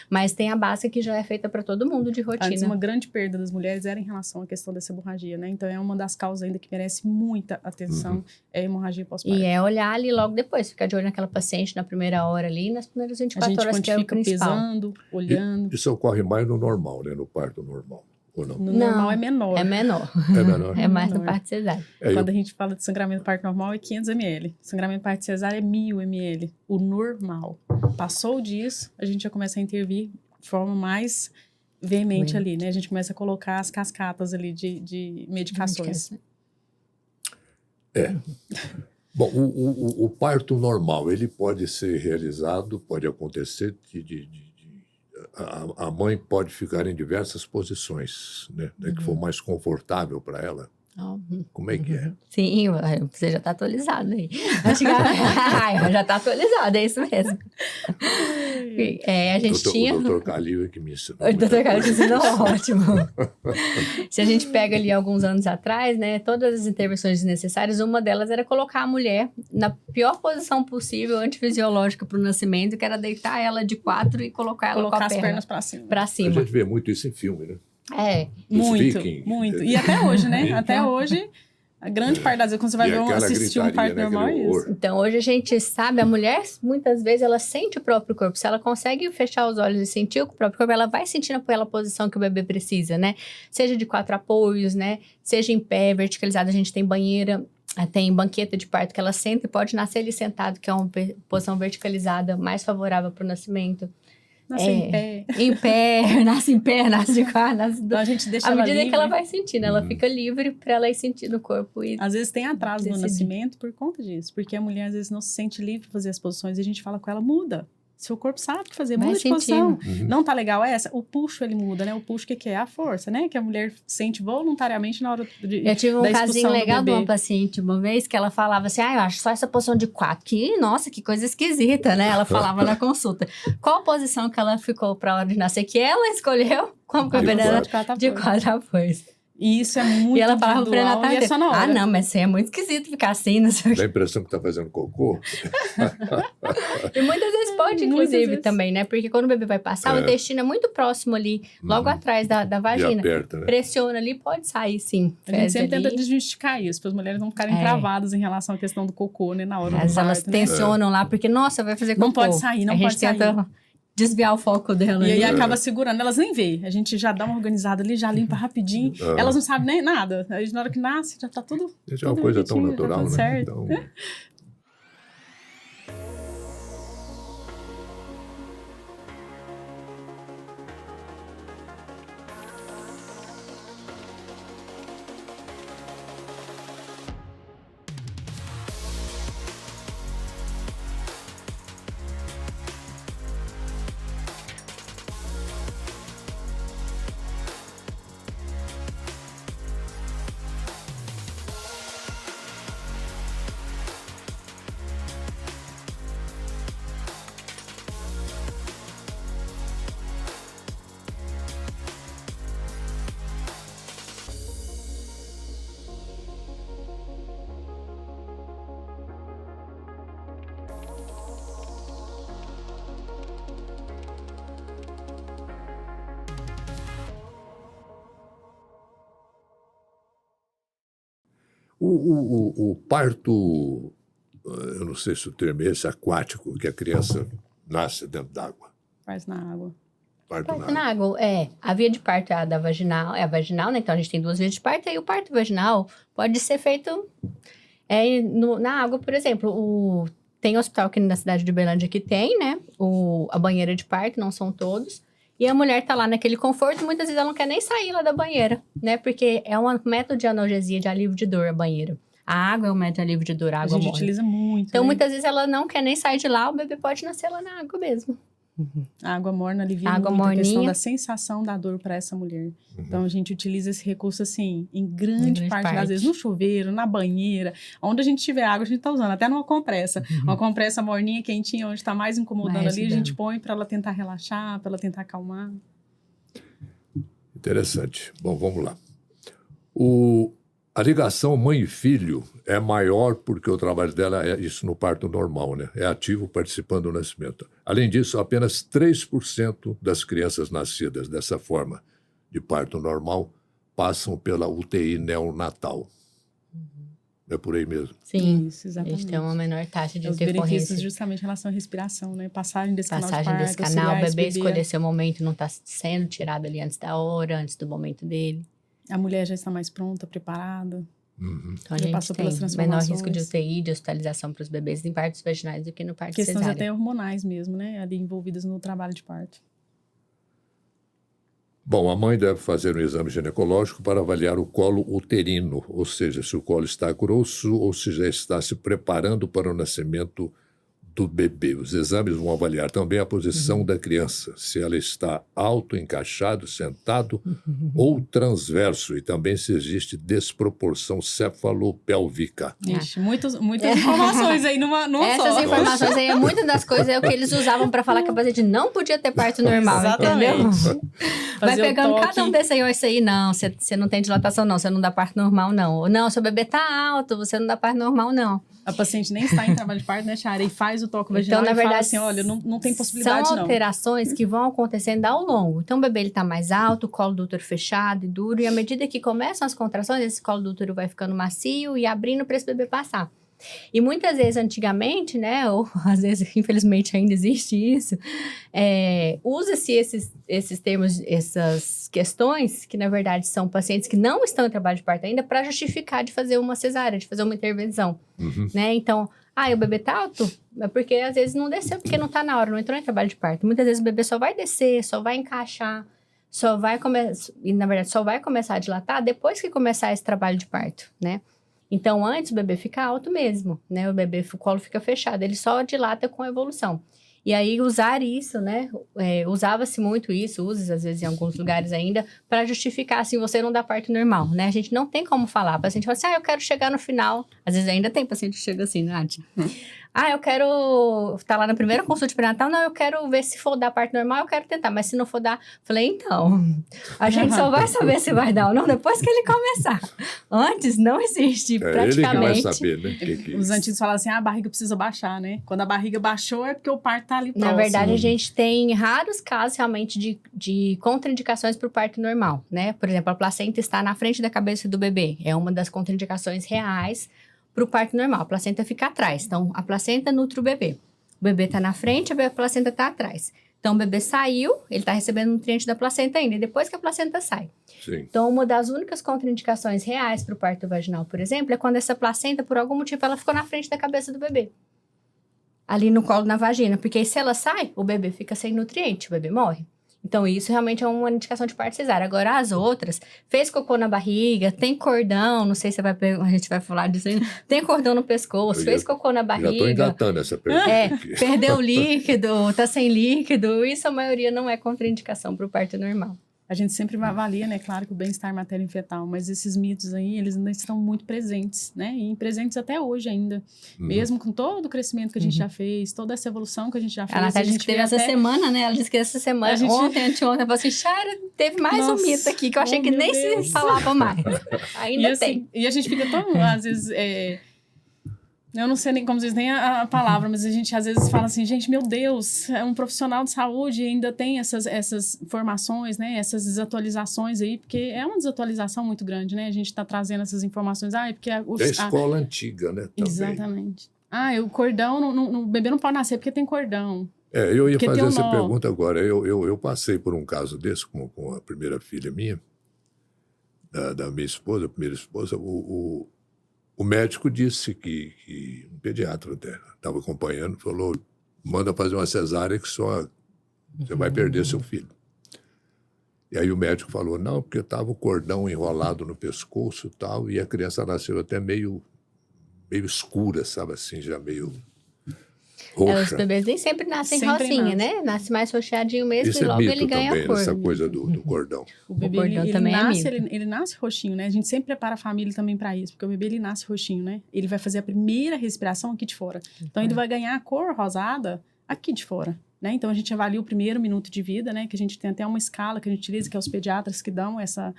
Speaker 2: Mas tem a base que já é feita para todo mundo de rotina.
Speaker 3: Antes, uma grande perda das mulheres era em relação à questão dessa hemorragia, né? Então, é uma das causas ainda que merece muita atenção, é a hemorragia pós-parto.
Speaker 2: E é olhar ali logo depois, ficar de olho naquela paciente na primeira hora ali, nas primeiras
Speaker 3: A
Speaker 2: 24
Speaker 3: gente
Speaker 2: horas, que é o
Speaker 3: fica
Speaker 2: principal.
Speaker 3: pesando, olhando.
Speaker 1: Isso ocorre mais no normal, né? No parto normal, ou não?
Speaker 3: No
Speaker 2: Não,
Speaker 3: normal é menor.
Speaker 2: É menor.
Speaker 1: É menor?
Speaker 2: É mais no
Speaker 3: menor.
Speaker 2: parto cesárea.
Speaker 3: Quando a gente fala de sangramento parto normal, é 500 ml. Sangramento parto cesárea é 1000 ml. O normal. Passou disso, a gente já começa a intervir de forma mais veemente ali, né? A gente começa a colocar as cascatas ali de medicações.
Speaker 1: Bom, o parto normal, ele pode ser realizado, pode acontecer, a mãe pode ficar em diversas posições, né? Que for mais confortável para ela. Como é que é?
Speaker 2: Sim, você já está atualizado aí. Já está atualizado, é isso mesmo. A gente tinha...
Speaker 1: O doutor Calil é que me ensinou.
Speaker 2: O doutor Calil te ensinou, ótimo.
Speaker 1: ótimo.
Speaker 2: Se a gente pega ali alguns anos atrás, né, todas as intervenções desnecessárias, uma delas era colocar a mulher na pior posição possível antifisiológica para o nascimento, que era deitar ela de 4 e colocar ela
Speaker 3: Colocar
Speaker 2: com a
Speaker 3: as
Speaker 2: perna
Speaker 3: pernas para cima.
Speaker 2: para
Speaker 1: A
Speaker 2: cima.
Speaker 1: gente vê muito isso em filme, né?
Speaker 3: Muito,
Speaker 1: Vikings.
Speaker 3: muito. E até hoje, né? Até hoje, a grande parte das vezes, quando você vai
Speaker 1: E
Speaker 3: ver
Speaker 1: aquela
Speaker 3: assistir um
Speaker 1: gritaria,
Speaker 3: parto
Speaker 1: né,
Speaker 3: normal, é
Speaker 1: aquele
Speaker 3: isso.
Speaker 1: horror.
Speaker 2: Então, hoje a gente sabe, a mulher, muitas vezes, ela sente o próprio corpo. Se ela consegue fechar os olhos e sentir o próprio corpo, ela vai sentindo aquela posição que o bebê precisa, né? Seja de 4 apoios, né? Seja em pé, verticalizado. A gente tem banheira, tem banqueta de parto que ela senta e pode nascer ali sentado, que é uma posição verticalizada mais favorável para o nascimento.
Speaker 3: Nasce em pé.
Speaker 2: Em pé, nasce em pé, nasce de 4, nasce
Speaker 3: Então, a gente deixa
Speaker 2: à
Speaker 3: ela
Speaker 2: medida
Speaker 3: livre.
Speaker 2: que ela vai sentindo, ela fica livre para ela ir sentindo o corpo. E
Speaker 3: Às vezes tem atraso no
Speaker 2: decidir.
Speaker 3: nascimento por conta disso. Porque a mulher, às vezes, não se sente livre para fazer as posições. E a gente fala com ela, muda. Seu corpo sabe o que fazer,
Speaker 2: Vai
Speaker 3: muda de posição.
Speaker 1: Uhum.
Speaker 3: Não tá legal essa? O puxo, ele muda, né? O puxo, o que é? A força, né? Que a mulher sente voluntariamente na hora de
Speaker 2: eu tive um
Speaker 3: da
Speaker 2: casinho
Speaker 3: expulsão do
Speaker 2: legal de
Speaker 3: bebê.
Speaker 2: uma paciente uma vez que ela falava assim, eu acho só essa posição de 4, que nossa, que coisa esquisita, né? Ela falava na consulta. Qual posição que ela ficou para a hora de nascer? Que ela escolheu como que o
Speaker 1: De
Speaker 2: bebê dela
Speaker 1: quatro.
Speaker 2: de 4 apoios.
Speaker 3: E isso é muito
Speaker 2: E ela falava pro
Speaker 3: individual
Speaker 2: pré-natal
Speaker 3: e é só na hora.
Speaker 2: não, mas isso aí é muito esquisito ficar assim, não sei o
Speaker 1: Dá
Speaker 2: quê.
Speaker 1: a impressão que está fazendo cocô.
Speaker 2: E muitas vezes pode,
Speaker 3: Muitas
Speaker 2: inclusive,
Speaker 3: vezes.
Speaker 2: também, né? Porque quando o bebê vai passar, o intestino é muito próximo ali, logo atrás da
Speaker 1: E
Speaker 2: vagina.
Speaker 1: aperta, né?
Speaker 2: Pressiona ali, pode sair, sim.
Speaker 3: A gente sempre
Speaker 2: ali.
Speaker 3: tenta desmistificar isso, para as mulheres não ficarem
Speaker 2: É.
Speaker 3: travadas em relação à questão do cocô, né? Na hora do
Speaker 2: Às vezes elas
Speaker 3: parto, né?
Speaker 2: tensionam lá, porque, nossa, vai fazer cocô.
Speaker 3: Não pode sair, não
Speaker 2: a
Speaker 3: pode
Speaker 2: gente tenta desviar o foco dela.
Speaker 3: E aí
Speaker 2: ali.
Speaker 3: acaba segurando, elas nem veem. A gente já dá uma organizada ali, já limpa rapidinho. Elas não sabem nem nada. Aí na hora que nasce, já tá tudo.
Speaker 1: Isso é uma
Speaker 3: tudo
Speaker 1: coisa tão
Speaker 3: bonitinho,
Speaker 1: natural,
Speaker 3: tá tudo
Speaker 1: né?
Speaker 3: certo.
Speaker 1: Então, o parto, eu não sei se o termo é esse, aquático, que a criança nasce dentro d'água.
Speaker 3: Faz na água.
Speaker 1: Parto
Speaker 2: Parto
Speaker 1: na
Speaker 2: na
Speaker 1: água.
Speaker 2: água, a via de parto é a da vaginal, é a vaginal, né? Então a gente tem 2 vias de parto, e o parto vaginal pode ser feito na água, por exemplo. Tem hospital aqui na cidade de Uberlândia que tem, né? A banheira de parto, não são todos. E a mulher tá lá naquele conforto, muitas vezes ela não quer nem sair lá da banheira, né? Porque é um método de analgesia, de alívio de dor, a banheira. A água é um método de alívio de dor, a
Speaker 3: A
Speaker 2: água
Speaker 3: gente
Speaker 2: morna.
Speaker 3: utiliza muito.
Speaker 2: Então,
Speaker 3: né?
Speaker 2: muitas vezes ela não quer nem sair de lá, o bebê pode nascer lá na água mesmo.
Speaker 3: A água morna alivia
Speaker 2: Água
Speaker 3: muito a questão
Speaker 2: morninha.
Speaker 3: da sensação da dor para essa mulher. Então, a gente utiliza esse recurso, assim, em grande,
Speaker 2: grande
Speaker 3: parte
Speaker 2: parte.
Speaker 3: das vezes, no chuveiro, na banheira. Onde a gente tiver água, a gente tá usando. Até numa compressa. Uma compressa morninha, quentinha, onde tá mais incomodando
Speaker 2: Mais
Speaker 3: ali, a gente
Speaker 2: ajudando.
Speaker 3: põe para ela tentar relaxar, para ela tentar acalmar.
Speaker 1: Interessante. Bom, vamos lá. A ligação mãe e filho é maior porque o trabalho dela é isso no parto normal, né? É ativo participando do nascimento. Além disso, apenas 3% das crianças nascidas dessa forma de parto normal passam pela UTI neonatal. É por aí mesmo.
Speaker 2: Sim,
Speaker 3: Isso,
Speaker 2: a
Speaker 3: exatamente.
Speaker 2: gente tem uma menor taxa de
Speaker 3: Os benefícios
Speaker 2: decorrência.
Speaker 3: justamente em relação à respiração, né? Passagem desse canal de
Speaker 2: Passagem
Speaker 3: parto,
Speaker 2: desse canal, o
Speaker 3: auxiliar esse
Speaker 2: bebê escolher seu momento, não está sendo tirado ali antes da hora, antes do momento dele.
Speaker 3: A mulher já está mais pronta, preparada.
Speaker 2: Então a
Speaker 3: Já
Speaker 2: gente
Speaker 3: passou
Speaker 2: tem
Speaker 3: pelas
Speaker 2: menor
Speaker 3: transformações.
Speaker 2: risco de UTI, de hospitalização para os bebês em partos vaginais do que no parto
Speaker 3: Questões
Speaker 2: cesárea.
Speaker 3: até hormonais mesmo, né? Ali envolvidas no trabalho de parto.
Speaker 1: Bom, a mãe deve fazer um exame ginecológico para avaliar o colo uterino, ou seja, se o colo está grosso ou se já está se preparando para o nascimento do bebê. Os exames vão avaliar também a posição da criança, se ela está alto, encaixado, sentado ou transverso, e também se existe desproporção cefalopélvica.
Speaker 3: Ixi, muitas informações aí numa
Speaker 2: Essas
Speaker 3: só.
Speaker 2: informações aí, muitas das coisas é o que eles usavam para falar que a paciente não podia ter parto normal, entendeu?
Speaker 3: Exatamente.
Speaker 2: Vai
Speaker 3: Fazer o
Speaker 2: pegando
Speaker 3: toque.
Speaker 2: cada um desse aí, ó, isso aí, não, você não tem dilatação não, você não dá parto normal não. Ou não, seu bebê tá alto, você não dá parto normal não.
Speaker 3: A paciente nem está em trabalho de parto, né, Chara? E faz o toque vaginal
Speaker 2: Então, na
Speaker 3: e fala
Speaker 2: verdade,
Speaker 3: assim, olha, não tem possibilidade
Speaker 2: são
Speaker 3: não.
Speaker 2: alterações que vão acontecendo ao longo. Então, o bebê ele tá mais alto, o colo do útero fechado e duro, e à medida que começam as contrações, esse colo do útero vai ficando macio e abrindo para esse bebê passar. E muitas vezes, antigamente, né, ou às vezes, infelizmente, ainda existe isso, usa-se esses termos, essas questões, que na verdade são pacientes que não estão em trabalho de parto ainda, para justificar de fazer uma cesárea, de fazer uma intervenção, né? Então, o bebê tá alto? É porque às vezes não desceu, porque não tá na hora, não entrou em trabalho de parto. Muitas vezes o bebê só vai descer, só vai encaixar, e na verdade só vai começar a dilatar depois que começar esse trabalho de parto, né? Então, antes o bebê fica alto mesmo, né? O colo fica fechado, ele só dilata com a evolução. E aí, usar isso, né? Usava-se muito isso, usa às vezes em alguns lugares ainda, para justificar, assim, você não dá parto normal, né? A gente não tem como falar. A paciente fala assim, eu quero chegar no final. Às vezes ainda tem paciente que chega assim, Nath. Eu quero... Tá lá na primeira consulta de pré-natal, não, eu quero ver se for dar parto normal, eu quero tentar. Mas se não for dar... Falei, então, a gente só vai saber se vai dar ou não depois que ele começar. Antes, não existe, praticamente.
Speaker 1: Ele que vai saber, né? Que
Speaker 3: Os antigos falavam assim, a barriga precisa baixar, né? Quando a barriga baixou é porque o parto tá ali próximo.
Speaker 2: Na verdade, a gente tem raros casos realmente de contraindicações para o parto normal, né? Por exemplo, a placenta está na frente da cabeça do bebê. É uma das contraindicações reais para o parto normal. A placenta fica atrás. Então, a placenta nutre o bebê. O bebê está na frente, a placenta está atrás. Então, o bebê saiu, ele está recebendo nutriente da placenta ainda, e depois que a placenta sai.
Speaker 1: Sim.
Speaker 2: Então, uma das únicas contraindicações reais para o parto vaginal, por exemplo, é quando essa placenta, por algum motivo, ela ficou na frente da cabeça do bebê. Ali no colo, na vagina. Porque se ela sai, o bebê fica sem nutriente, o bebê morre. Então, isso realmente é uma indicação de parto cesárea. Agora, as outras, fez cocô na barriga, tem cordão, não sei se a gente vai falar disso ainda, tem cordão no pescoço, fez cocô na barriga.
Speaker 1: Já estou engatando essa pergunta aqui.
Speaker 2: Perdeu líquido, tá sem líquido, isso a maioria não é contraindicação para o parto normal.
Speaker 3: A gente sempre avalia, né, claro, que o bem-estar materno-fetal, mas esses mitos aí, eles ainda estão muito presentes, né, e presentes até hoje ainda, mesmo com todo o crescimento que a gente já fez, toda essa evolução que a gente já fez.
Speaker 2: A gente teve essa semana, né, ela disse que essa semana, ontem, anteontem, ela falou assim, Chara, teve mais um mito aqui, que eu achei que nem se falava mais. Ainda
Speaker 3: e,
Speaker 2: tem.
Speaker 3: E a gente fica tão, às vezes, eu não sei nem como dizer nem a palavra, mas a gente às vezes fala assim, gente, meu Deus, é um profissional de saúde e ainda tem essas formações, né, essas desatualizações aí, porque é uma desatualização muito grande, né, a gente tá trazendo essas informações, porque...
Speaker 1: É a escola antiga, né, também.
Speaker 3: Exatamente. O cordão, o bebê não pode nascer porque tem cordão.
Speaker 1: Eu ia fazer essa pergunta agora, eu passei por um caso desse com a primeira filha minha, da minha esposa, a primeira esposa, o médico disse que um pediatra até estava acompanhando, falou, manda fazer uma cesárea que só você vai perder seu filho. E aí o médico falou, não, porque estava o cordão enrolado no pescoço e tal, e a criança nasceu até meio escura, sabe assim, já meio roxa.
Speaker 2: Os bebês nem sempre nascem rosinha, né? Nasce mais roxadinho mesmo
Speaker 1: Isso
Speaker 2: e logo
Speaker 1: mito
Speaker 2: ele ganha
Speaker 1: também,
Speaker 2: cor.
Speaker 1: essa coisa do cordão.
Speaker 3: O bebê, ele nasce roxinho, né? A gente sempre prepara a família também para isso, porque o bebê, ele nasce roxinho, né? Ele vai fazer a primeira respiração aqui de fora. Então, ele vai ganhar a cor rosada aqui de fora, né? Então, a gente avalia o primeiro minuto de vida, né? Que a gente tem até uma escala que a gente utiliza, que é os pediatras que dão essa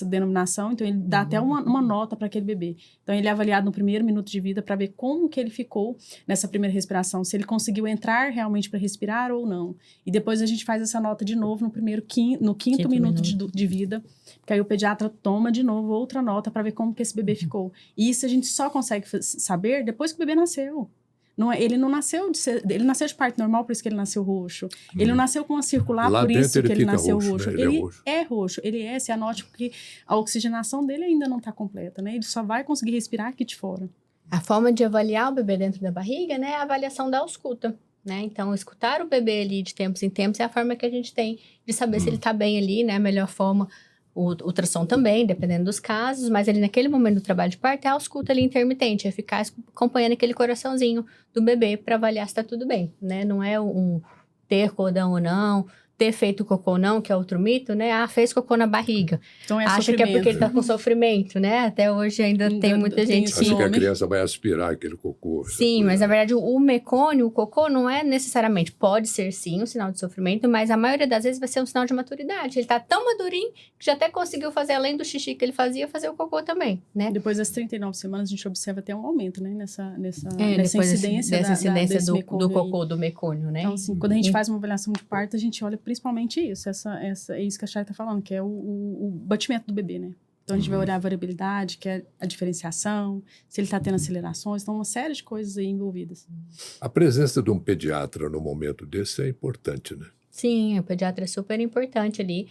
Speaker 3: denominação. Então, ele dá até uma nota para aquele bebê. Então, ele é avaliado no primeiro minuto de vida para ver como que ele ficou nessa primeira respiração, se ele conseguiu entrar realmente para respirar ou não. E depois a gente faz essa nota de novo no quinto minuto de vida, porque aí o pediatra toma de novo outra nota para ver como que esse bebê ficou. E isso a gente só consegue saber depois que o bebê nasceu. Ele não nasceu ele nasceu de parto normal, por isso que ele nasceu roxo. Ele não nasceu com a circular,
Speaker 1: Lá
Speaker 3: por isso
Speaker 1: dentro
Speaker 3: que ele nasceu roxo.
Speaker 1: Né?
Speaker 3: Ele é roxo, ele é cianótico, porque a oxigenação dele ainda não está completa, né? Ele só vai conseguir respirar aqui de fora.
Speaker 2: A forma de avaliar o bebê dentro da barriga, né, é a avaliação da ausculta, né? Então, escutar o bebê ali de tempos em tempos é a forma que a gente tem de saber se ele está bem ali, né? A melhor forma, o ultrassom também, dependendo dos casos, mas ali naquele momento do trabalho de parto é a ausculta ali intermitente, é ficar acompanhando aquele coraçãozinho do bebê para avaliar se está tudo bem, né? Não é um ter cordão ou não, ter feito cocô ou não, que é outro mito, né? Ah, fez cocô na barriga.
Speaker 3: Então
Speaker 2: Acha que é porque ele tá com sofrimento, né? Até hoje ainda tem muita gente que...
Speaker 1: Acha que a criança vai aspirar aquele cocô.
Speaker 2: Sim, mas na verdade o mecônio, o cocô, não é necessariamente, pode ser sim um sinal de sofrimento, mas a maioria das vezes vai ser um sinal de maturidade. Ele tá tão madurinho que já até conseguiu fazer, além do xixi que ele fazia, fazer o cocô também, né?
Speaker 3: Depois das 39 semanas, a gente observa até um aumento, né? Nessa
Speaker 2: incidência
Speaker 3: desse
Speaker 2: do cocô, do mecônio, né?
Speaker 3: Então, assim, quando a gente faz uma avaliação de parto, a gente olha principalmente isso. É isso que a Chay tá falando, que é o batimento do bebê, né? Então, a gente vai olhar a variabilidade, que é a diferenciação, se ele tá tendo acelerações, então uma série de coisas aí envolvidas.
Speaker 1: A presença de um pediatra no momento desse é importante, né?
Speaker 2: Sim, o pediatra é super importante ali.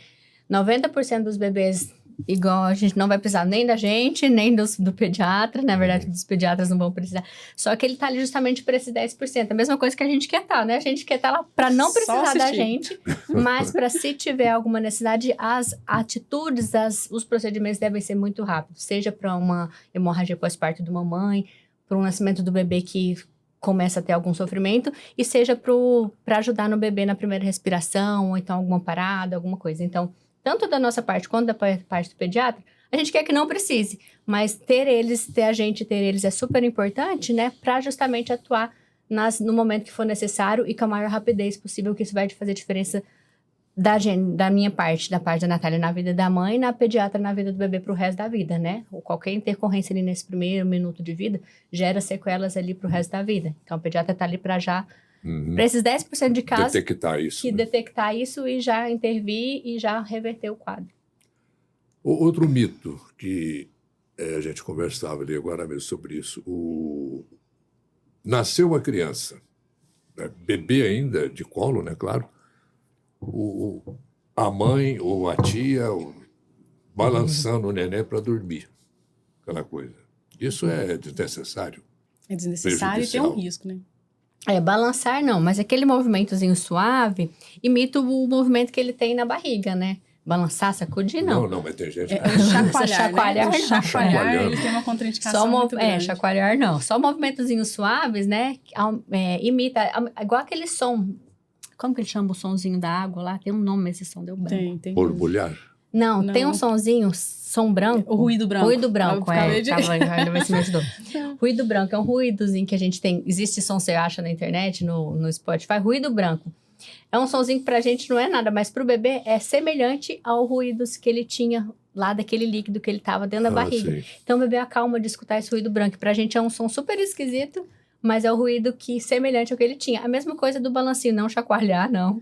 Speaker 2: 90% dos bebês, igual a gente não vai precisar nem da gente, nem do pediatra, na verdade, dos pediatras não vão precisar. Só que ele tá ali justamente para esses 10%. A mesma coisa que a gente quer estar, né? A gente quer estar lá para não precisar da gente, mas para se tiver alguma necessidade, as atitudes, os procedimentos devem ser muito rápidos. Seja para uma hemorragia pós-parto de uma mãe, para um nascimento do bebê que começa a ter algum sofrimento, e seja para ajudar no bebê na primeira respiração, ou então alguma parada, alguma coisa. Então, tanto da nossa parte quanto da parte do pediatra, a gente quer que não precise, mas ter eles é super importante, né, para justamente atuar no momento que for necessário e com a maior rapidez possível, que isso vai fazer diferença da minha parte, da parte da Natália na vida da mãe, e na pediatra na vida do bebê pro resto da vida, né? Ou qualquer intercorrência ali nesse primeiro minuto de vida gera sequelas ali pro resto da vida. Então, a pediatra tá ali para já, para esses 10% de casos, detectar isso e já intervir e já reverter o quadro.
Speaker 1: Outro mito que a gente conversava ali agora mesmo sobre isso, nasceu uma criança, né, bebê ainda, de colo, né, claro, a mãe ou a tia balançando o neném para dormir, aquela coisa. Isso é desnecessário.
Speaker 3: É desnecessário e tem um risco, né?
Speaker 2: Balançar não, mas aquele movimentozinho suave imita o movimento que ele tem na barriga, né? Balançar, sacudir, não.
Speaker 1: Não, mas tem gente...
Speaker 3: Chacoalhar,
Speaker 2: né?
Speaker 3: Chacoalhar, ele tem uma contraindicação muito grande.
Speaker 2: Chacoalhar não. Só movimentozinhos suaves, né? Imita, igual aquele som. Como que ele chama o sonzinho da água lá? Tem um nome esse som, deu branco.
Speaker 3: Tem.
Speaker 1: Borbulhar?
Speaker 2: Não, tem um sonzinho, som branco.
Speaker 3: O ruído branco.
Speaker 2: Ruído branco, Ruído branco é um ruídozinho que a gente tem. Existe som, você acha na internet, no Spotify, ruído branco. É um sonzinho que pra gente não é nada, mas pro bebê é semelhante ao ruído que ele tinha lá daquele líquido que ele tava dentro da barriga.
Speaker 1: Sim.
Speaker 2: Então o bebê acalma de escutar esse ruído branco. Pra gente é um som super esquisito, mas é o ruído semelhante ao que ele tinha. A mesma coisa do balancinho, não chacoalhar, não.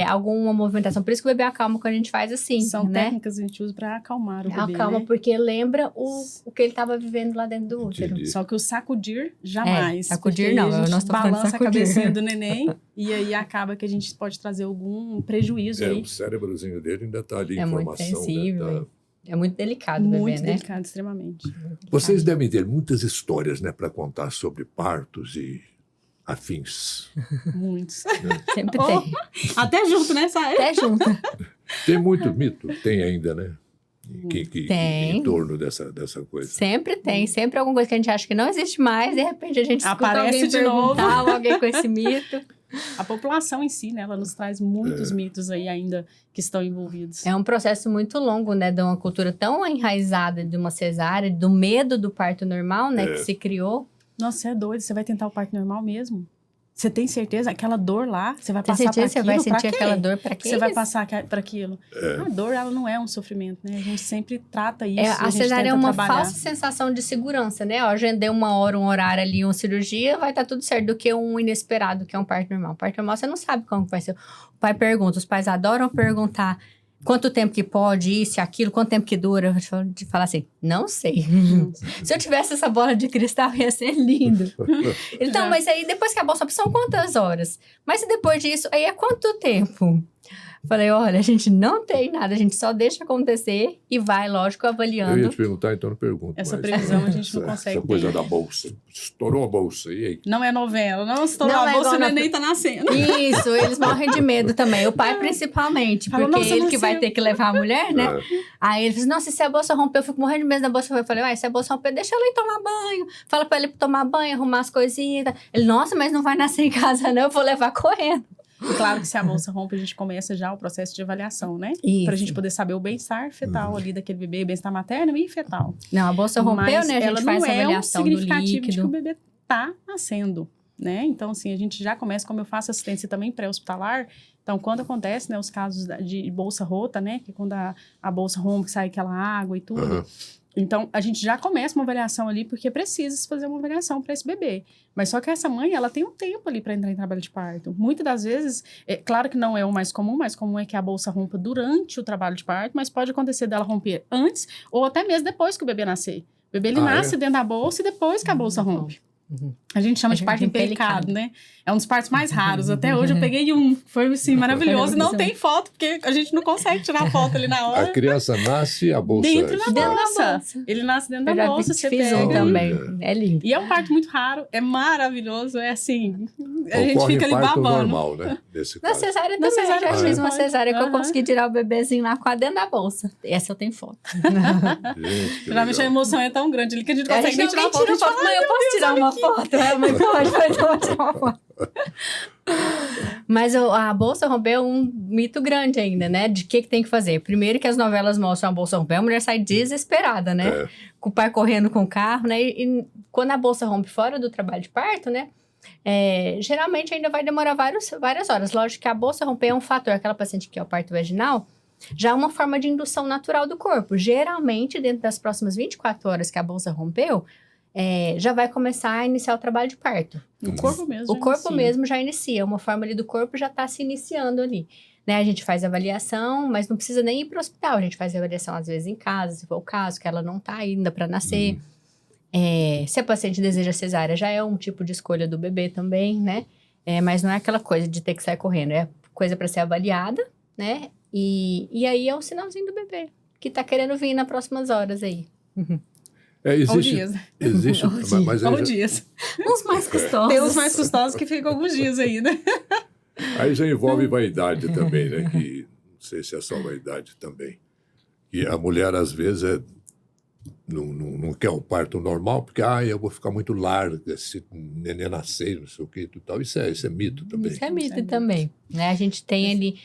Speaker 2: Alguma movimentação. Por isso que o bebê acalma quando a gente faz assim,
Speaker 3: São
Speaker 2: né?
Speaker 3: técnicas que a gente usa para acalmar o bebê,
Speaker 2: Acalma,
Speaker 3: né?
Speaker 2: porque lembra o que ele estava vivendo lá dentro do útero.
Speaker 1: Entendi.
Speaker 3: Só que o sacudir, jamais.
Speaker 2: Sacudir não,
Speaker 3: a gente
Speaker 2: nós estamos falando
Speaker 3: balança
Speaker 2: sacudir.
Speaker 3: a cabecinha do neném e aí acaba que a gente pode trazer algum prejuízo aí.
Speaker 1: O cérebrozinho dele ainda está ali,
Speaker 2: É muito
Speaker 1: informação.
Speaker 2: sensível. É muito delicado o bebê,
Speaker 3: Muito
Speaker 2: né?
Speaker 3: delicado, extremamente.
Speaker 1: Vocês devem ter muitas histórias, né, para contar sobre partos e afins.
Speaker 3: Muitos.
Speaker 2: Sempre tem.
Speaker 3: Até junto, né, Sai?
Speaker 2: Até junto.
Speaker 1: Tem muito mito? Tem ainda, né?
Speaker 2: Tem.
Speaker 1: Em torno dessa coisa.
Speaker 2: Sempre tem. Sempre alguma coisa que a gente acha que não existe mais, de repente a gente escuta
Speaker 3: Aparece
Speaker 2: alguém
Speaker 3: de novo.
Speaker 2: perguntar, ou alguém com esse mito.
Speaker 3: A população em si, né, ela nos traz muitos mitos aí ainda que estão envolvidos.
Speaker 2: É um processo muito longo, né? De uma cultura tão enraizada de uma cesárea, do medo do parto normal, né? Que se criou.
Speaker 3: Nossa, você é doido, você vai tentar o parto normal mesmo? Você tem certeza? Aquela dor lá, você vai
Speaker 2: Tem
Speaker 3: passar para
Speaker 2: certeza que
Speaker 3: aquilo?
Speaker 2: você vai sentir
Speaker 3: Pra quê?
Speaker 2: aquela dor para quê?
Speaker 3: Você vai passar para aquilo. A dor, ela não é um sofrimento, né? A gente sempre trata isso.
Speaker 2: A
Speaker 3: gente
Speaker 2: cesárea é
Speaker 3: tenta
Speaker 2: uma
Speaker 3: trabalhar.
Speaker 2: falsa sensação de segurança, né? Ó, agendei um horário ali, uma cirurgia, vai estar tudo certo, do que um inesperado, que é um parto normal. Parto normal, você não sabe como vai ser. O pai pergunta, os pais adoram perguntar quanto tempo que pode, isso e aquilo, quanto tempo que dura. Eu vou te falar assim, não sei. Se eu tivesse essa bola de cristal, ia ser lindo. Então, mas aí depois que a bolsa são quantas horas? Mas e depois disso, aí é quanto tempo? Falei, olha, a gente não tem nada, a gente só deixa acontecer e vai, lógico, avaliando.
Speaker 1: Eu ia te perguntar, então não pergunto.
Speaker 3: Essa
Speaker 1: mais.
Speaker 3: previsão a gente não consegue
Speaker 1: Essa coisa
Speaker 3: ter.
Speaker 1: da bolsa. Estourou a bolsa. E aí?
Speaker 3: Não é novela, não estourou
Speaker 2: Não
Speaker 3: a
Speaker 2: é
Speaker 3: bolsa, o
Speaker 2: igual
Speaker 3: neném tá nascendo.
Speaker 2: Isso, eles morrem de medo também. O pai, principalmente,
Speaker 3: Fala,
Speaker 2: porque
Speaker 3: "Nossa,
Speaker 2: ele
Speaker 3: não
Speaker 2: que vai
Speaker 3: sei."
Speaker 2: ter que levar a mulher, né?
Speaker 1: É.
Speaker 2: Aí ele diz, nossa, se a bolsa romper, eu fico morrendo de medo da bolsa romper. Eu falei, se a bolsa romper, deixa ela ir tomar banho. Fala pra ele tomar banho, arrumar as coisinhas. Ele, nossa, mas não vai nascer em casa, não, eu vou levar correndo.
Speaker 3: E claro que se a bolsa rompe, a gente começa já o processo de avaliação, né?
Speaker 2: Isso.
Speaker 3: Pra gente poder saber o bem-estar fetal ali daquele bebê, bem-estar materno e fetal.
Speaker 2: Não, a bolsa rompeu,
Speaker 3: Mas
Speaker 2: né? A
Speaker 3: ela
Speaker 2: gente faz
Speaker 3: não
Speaker 2: a
Speaker 3: é um
Speaker 2: avaliação do
Speaker 3: significativo de que o
Speaker 2: líquido.
Speaker 3: bebê tá nascendo, né? Então, assim, a gente já começa, como eu faço assistência também pré-hospitalar, então, quando acontece, né, os casos de bolsa rota, né, que é quando a bolsa rompe, sai aquela água e tudo,
Speaker 1: Uhum.
Speaker 3: então, a gente já começa uma avaliação ali, porque precisa se fazer uma avaliação para esse bebê. Mas só que essa mãe, ela tem um tempo ali para entrar em trabalho de parto. Muitas das vezes, claro que não é o mais comum é que a bolsa rompa durante o trabalho de parto, mas pode acontecer dela romper antes ou até mesmo depois que o bebê nascer. O bebê, ele nasce dentro da bolsa e depois que a bolsa rompe.
Speaker 2: Uhum.
Speaker 3: A gente chama de parto empelicado, né? É um dos partos mais raros. Até hoje eu peguei um. Foi, assim, maravilhoso. Não tem foto, porque a gente não consegue tirar foto ali na hora.
Speaker 1: A criança nasce, a bolsa...
Speaker 3: Dentro da
Speaker 2: Dentro da
Speaker 3: bolsa.
Speaker 2: bolsa.
Speaker 3: Ele nasce dentro
Speaker 2: Eu
Speaker 3: da
Speaker 2: já
Speaker 3: bolsa, você
Speaker 2: fiz um
Speaker 3: pega.
Speaker 2: também.
Speaker 1: Olha.
Speaker 2: É lindo.
Speaker 3: E é um parto muito raro, é maravilhoso, é assim... A gente
Speaker 1: Ocorre
Speaker 3: fica ali
Speaker 1: parto
Speaker 3: babando.
Speaker 1: normal, né? Nesse
Speaker 2: Na
Speaker 1: caso.
Speaker 2: cesárea
Speaker 3: Na
Speaker 2: também,
Speaker 3: cesárea
Speaker 2: já
Speaker 1: também
Speaker 2: fiz uma
Speaker 3: pode.
Speaker 2: cesárea que eu
Speaker 3: Aham.
Speaker 2: consegui tirar o bebezinho lá com a dentro da bolsa. Essa eu tenho foto.
Speaker 1: Gente, que
Speaker 3: Geralmente a
Speaker 1: legal.
Speaker 3: emoção é tão grande ali que a gente
Speaker 2: A
Speaker 3: consegue
Speaker 2: gente
Speaker 3: nem
Speaker 2: não
Speaker 3: tirar
Speaker 2: nem
Speaker 3: foto.
Speaker 2: tira foto, mãe, eu posso tirar uma foto? É, mãe, pode, mas eu vou tirar uma foto. Mas a bolsa romper é um mito grande ainda, né? De que tem que fazer. Primeiro que as novelas mostram a bolsa romper, a mulher sai desesperada, né?
Speaker 1: É.
Speaker 2: Com o pai correndo com o carro, né? E quando a bolsa rompe fora do trabalho de parto, né? Geralmente ainda vai demorar várias horas. Lógico que a bolsa romper é um fator. Aquela paciente que é o parto vaginal, já é uma forma de indução natural do corpo. Geralmente, dentro das próximas 24 horas que a bolsa rompeu, já vai começar a iniciar o trabalho de parto.
Speaker 3: O corpo mesmo.
Speaker 2: O corpo mesmo já inicia. Uma forma ali do corpo já está se iniciando ali. Né? A gente faz avaliação, mas não precisa nem ir para o hospital. A gente faz avaliação, às vezes, em casa, se for o caso, que ela não está ainda para nascer. Se a paciente deseja cesárea, já é um tipo de escolha do bebê também, né? Mas não é aquela coisa de ter que sair correndo. É coisa para ser avaliada, né? E aí é um sinalzinho do bebê, que tá querendo vir nas próximas horas aí.
Speaker 3: Ou
Speaker 1: Existe,
Speaker 3: dias.
Speaker 1: existe,
Speaker 2: Ou dias.
Speaker 1: mas
Speaker 3: Ou
Speaker 1: aí,
Speaker 3: dias.
Speaker 2: Uns mais custosos.
Speaker 3: Tem uns mais custosos que ficam alguns dias ainda.
Speaker 1: aí já envolve vaidade também, né? Que não sei se é só vaidade também. E a mulher, às vezes, não quer um parto normal, porque eu vou ficar muito larga se neném nascer, não sei o que e tal. Isso é mito também.
Speaker 2: Isso é mito também. Né? A gente tem ali,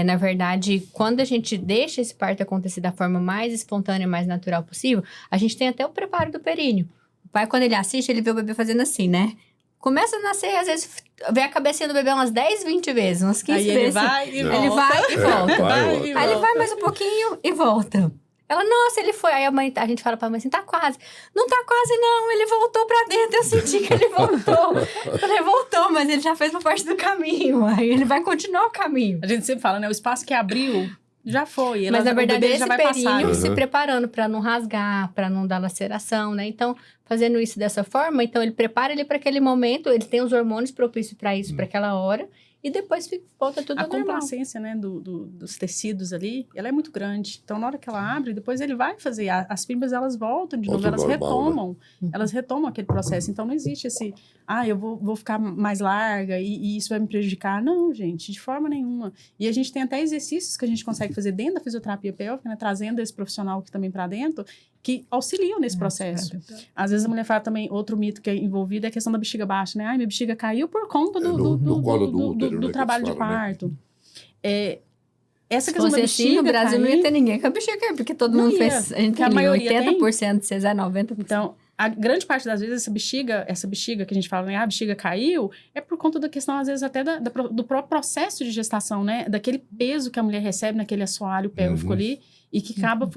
Speaker 2: na verdade, quando a gente deixa esse parto acontecer da forma mais espontânea, mais natural possível, a gente tem até o preparo do períneo. O pai, quando ele assiste, ele vê o bebê fazendo assim, né? Começa a nascer, às vezes, vê a cabecinha do bebê umas 10, 20 vezes, umas 15
Speaker 3: Aí
Speaker 2: vezes.
Speaker 3: ele vai e volta.
Speaker 2: Ele vai e volta.
Speaker 1: vai e
Speaker 3: e
Speaker 1: volta.
Speaker 2: Aí ele vai mais um pouquinho e volta. Ela, nossa, ele foi. Aí a gente fala pra mãe assim, tá quase. Não tá quase, não. Ele voltou pra dentro. Eu senti que ele voltou. Eu falei, voltou, mas ele já fez uma parte do caminho. Aí ele vai continuar o caminho.
Speaker 3: A gente sempre fala, né? O espaço que abriu já foi.
Speaker 2: Mas, na verdade,
Speaker 3: já
Speaker 2: esse
Speaker 3: vai passar.
Speaker 2: períneo se
Speaker 1: Uhum.
Speaker 2: preparando pra não rasgar, pra não dar laceração, né? Então, fazendo isso dessa forma, então ele prepara ele para aquele momento, ele tem os hormônios propícios para isso, para aquela hora, e depois volta tudo
Speaker 3: A
Speaker 2: ao normal.
Speaker 3: complacência, né, dos tecidos ali, ela é muito grande. Então, na hora que ela abre, depois ele vai fazer. As fibras, elas voltam de novo,
Speaker 1: Volta
Speaker 3: elas
Speaker 1: normal,
Speaker 3: retomam.
Speaker 2: né?
Speaker 3: Elas retomam aquele processo. Então, não existe esse, eu vou ficar mais larga e isso vai me prejudicar. Não, gente, de forma nenhuma. E a gente tem até exercícios que a gente consegue fazer dentro da fisioterapia pélvica, né, trazendo esse profissional aqui também para dentro, que auxiliam nesse processo. Às vezes a mulher fala também, outro mito que é envolvido é a questão da bexiga baixa, né? Minha bexiga caiu por conta
Speaker 1: no colo do útero, né, que
Speaker 3: trabalho de
Speaker 1: eles falam, né?
Speaker 3: parto. Essa
Speaker 2: Se
Speaker 3: questão da
Speaker 2: fosse assim,
Speaker 3: bexiga
Speaker 2: no Brasil não ia
Speaker 3: cair,
Speaker 2: ter ninguém com a bexiga, porque todo
Speaker 3: Não
Speaker 2: mundo
Speaker 3: ia,
Speaker 2: fez. A gente
Speaker 3: porque a
Speaker 2: tem
Speaker 3: maioria
Speaker 2: 80% de cesárea, 90%.
Speaker 3: Então, a grande parte das vezes, essa bexiga que a gente fala, né? A bexiga caiu, é por conta da questão, às vezes, até do próprio processo de gestação, né? Daquele peso que a mulher recebe naquele assoalho pélvico ali, e que acaba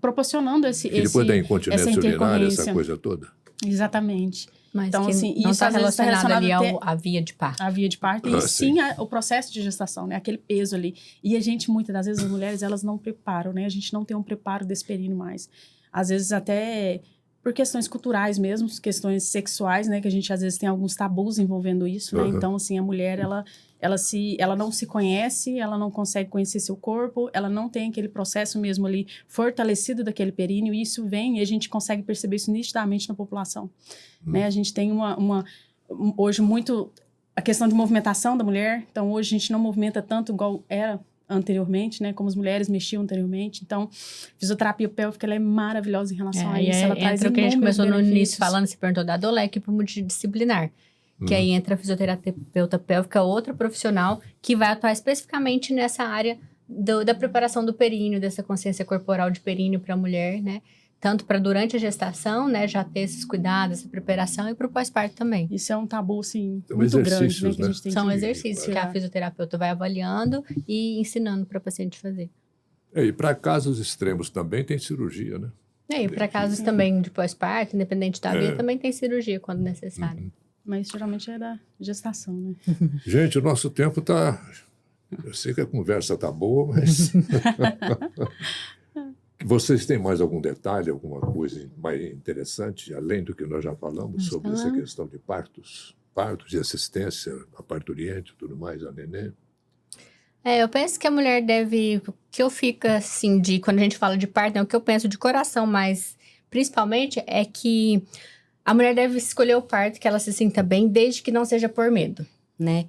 Speaker 3: proporcionando
Speaker 1: E depois da incontinência urinária, essa coisa toda.
Speaker 3: Exatamente.
Speaker 2: Mas
Speaker 3: então,
Speaker 2: que
Speaker 3: assim,
Speaker 2: não
Speaker 3: isso
Speaker 2: está
Speaker 3: às vezes está
Speaker 2: relacionado
Speaker 3: relacionado
Speaker 2: ali à via de parto.
Speaker 3: a via de parto, e sim o processo de gestação, né? Aquele peso ali. E a gente, muitas das vezes, as mulheres, elas não preparam, né? A gente não tem um preparo desse períneo mais. Às vezes até por questões culturais mesmo, questões sexuais, né? Que a gente, às vezes, tem alguns tabus envolvendo isso, né? Então, assim, a mulher, ela não se conhece, ela não consegue conhecer seu corpo, ela não tem aquele processo mesmo ali fortalecido daquele períneo, e isso vem, e a gente consegue perceber isso nitidamente na população. Né? A gente tem hoje muito a questão de movimentação da mulher, então hoje a gente não movimenta tanto igual era anteriormente, né, como as mulheres mexiam anteriormente. Então, fisioterapia pélvica, ela é maravilhosa em relação a isso. Ela traz
Speaker 2: entra o que a gente começou no
Speaker 3: benefícios.
Speaker 2: início falando, se perguntou da DOLEC para o multidisciplinar. Que aí entra a fisioterapeuta pélvica, outra profissional, que vai atuar especificamente nessa área da preparação do períneo, dessa consciência corporal de períneo para a mulher, né? Tanto para durante a gestação, né? Já ter esses cuidados, essa preparação, e para o pós-parto também.
Speaker 3: Isso é um tabu, assim,
Speaker 1: São
Speaker 3: muito grande, né?
Speaker 1: exercícios,
Speaker 3: Que a gente tem
Speaker 2: São
Speaker 3: que
Speaker 2: exercícios que a fisioterapeuta vai avaliando e ensinando para o paciente fazer.
Speaker 1: E para casos extremos também tem cirurgia, né?
Speaker 2: E para casos também de pós-parto, independente da via, também tem cirurgia quando necessário.
Speaker 3: Mas geralmente é da gestação, né?
Speaker 1: Gente, o nosso tempo está... Eu sei que a conversa está boa, mas... Vocês têm mais algum detalhe, alguma coisa mais interessante, além do que nós já falamos, sobre essa questão de partos de assistência a parturiente e tudo mais, a neném?
Speaker 2: Eu penso que a mulher deve... O que eu fico, assim, quando a gente fala de parto, o que eu penso de coração, mas principalmente é que a mulher deve escolher o parto que ela se sinta bem, desde que não seja por medo, né?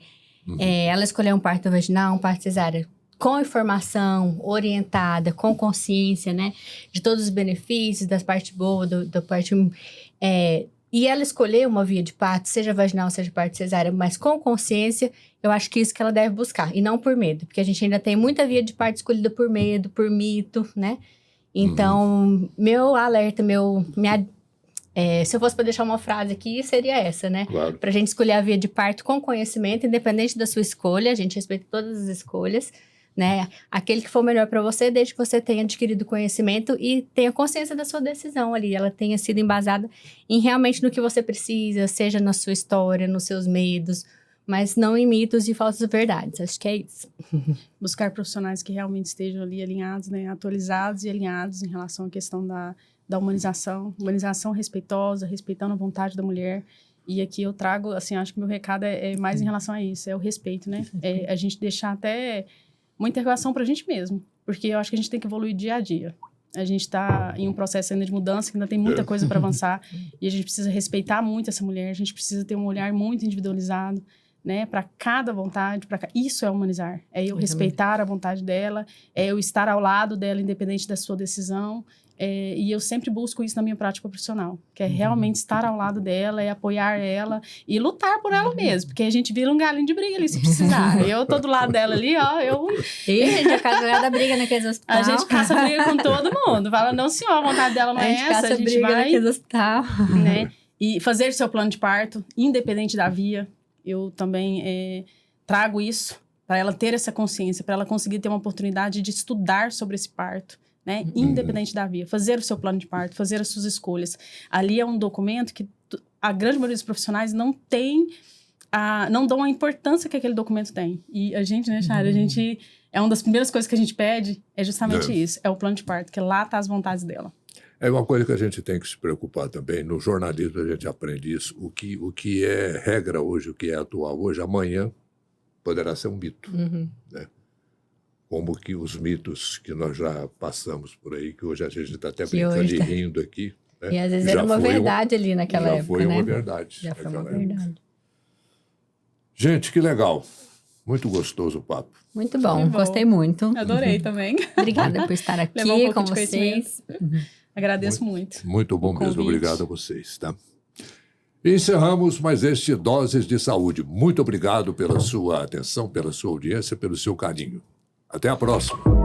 Speaker 2: Ela escolher um parto vaginal, um parto cesárea, com informação, orientada, com consciência, né? De todos os benefícios, das partes boas, do parto... E ela escolher uma via de parto, seja vaginal, seja parto cesárea, mas com consciência, eu acho que isso que ela deve buscar, e não por medo. Porque a gente ainda tem muita via de parto escolhida por medo, por mito, né? Então, meu alerta, se eu fosse para deixar uma frase aqui, seria essa, né?
Speaker 1: Claro.
Speaker 2: Pra gente escolher a via de parto com conhecimento, independente da sua escolha, a gente respeita todas as escolhas, né? Aquele que for melhor para você, desde que você tenha adquirido conhecimento e tenha consciência da sua decisão ali, ela tenha sido embasada em realmente no que você precisa, seja na sua história, nos seus medos, mas não em mitos e falsas verdades. Acho que é isso.
Speaker 3: Buscar profissionais que realmente estejam ali alinhados, né? Atualizados e alinhados em relação à questão da humanização respeitosa, respeitando a vontade da mulher. E aqui eu trago, assim, acho que meu recado é mais em relação a isso, é o respeito, né? É a gente deixar até uma interrogação pra gente mesmo, porque eu acho que a gente tem que evoluir dia a dia. A gente está em um processo ainda de mudança, que ainda tem muita coisa para avançar, e a gente precisa respeitar muito essa mulher, a gente precisa ter um olhar muito individualizado, né, para cada vontade, isso é humanizar, é eu respeitar a vontade dela, é eu estar ao lado dela, independente da sua decisão, e eu sempre busco isso na minha prática profissional, que é realmente estar ao lado dela, é apoiar ela e lutar por ela mesmo, porque a gente vira um galinho de briga ali, se precisar. Eu tô do lado dela ali, ó,
Speaker 2: E a gente caça da briga naqueles hospital.
Speaker 3: A gente caça briga com todo mundo. Fala, não, senhor, a vontade dela não é essa. A gente
Speaker 2: briga
Speaker 3: vai,
Speaker 2: naqueles hospital.
Speaker 3: né? E fazer seu plano de parto, independente da via. Eu também trago isso para ela ter essa consciência, para ela conseguir ter uma oportunidade de estudar sobre esse parto, né? Independente da via. Fazer o seu plano de parto, fazer as suas escolhas. Ali é um documento que a grande maioria dos profissionais não dão a importância que aquele documento tem. E a gente, né, Chara, uma das primeiras coisas que a gente pede é justamente isso, é o plano de parto, que lá tá as vontades dela.
Speaker 1: É uma coisa que a gente tem que se preocupar também. No jornalismo a gente aprende isso. O que é regra hoje, o que é atual hoje, amanhã poderá ser um mito. Né? Como que os mitos que nós já passamos por aí, que hoje a gente está até brincando e rindo aqui. Né?
Speaker 2: E às vezes era uma verdade ali naquela época,
Speaker 1: Já foi
Speaker 2: né?
Speaker 1: uma verdade.
Speaker 2: Já foi uma verdade.
Speaker 1: Gente, que legal. Muito gostoso o papo.
Speaker 2: Muito bom, gostei muito.
Speaker 3: Adorei também.
Speaker 2: Obrigada por estar aqui com vocês.
Speaker 3: Agradeço muito.
Speaker 1: Muito bom mesmo, obrigado a vocês. Tá? E encerramos mais este Doses de Saúde. Muito obrigado pela sua atenção, pela sua audiência, pelo seu carinho. Até a próxima.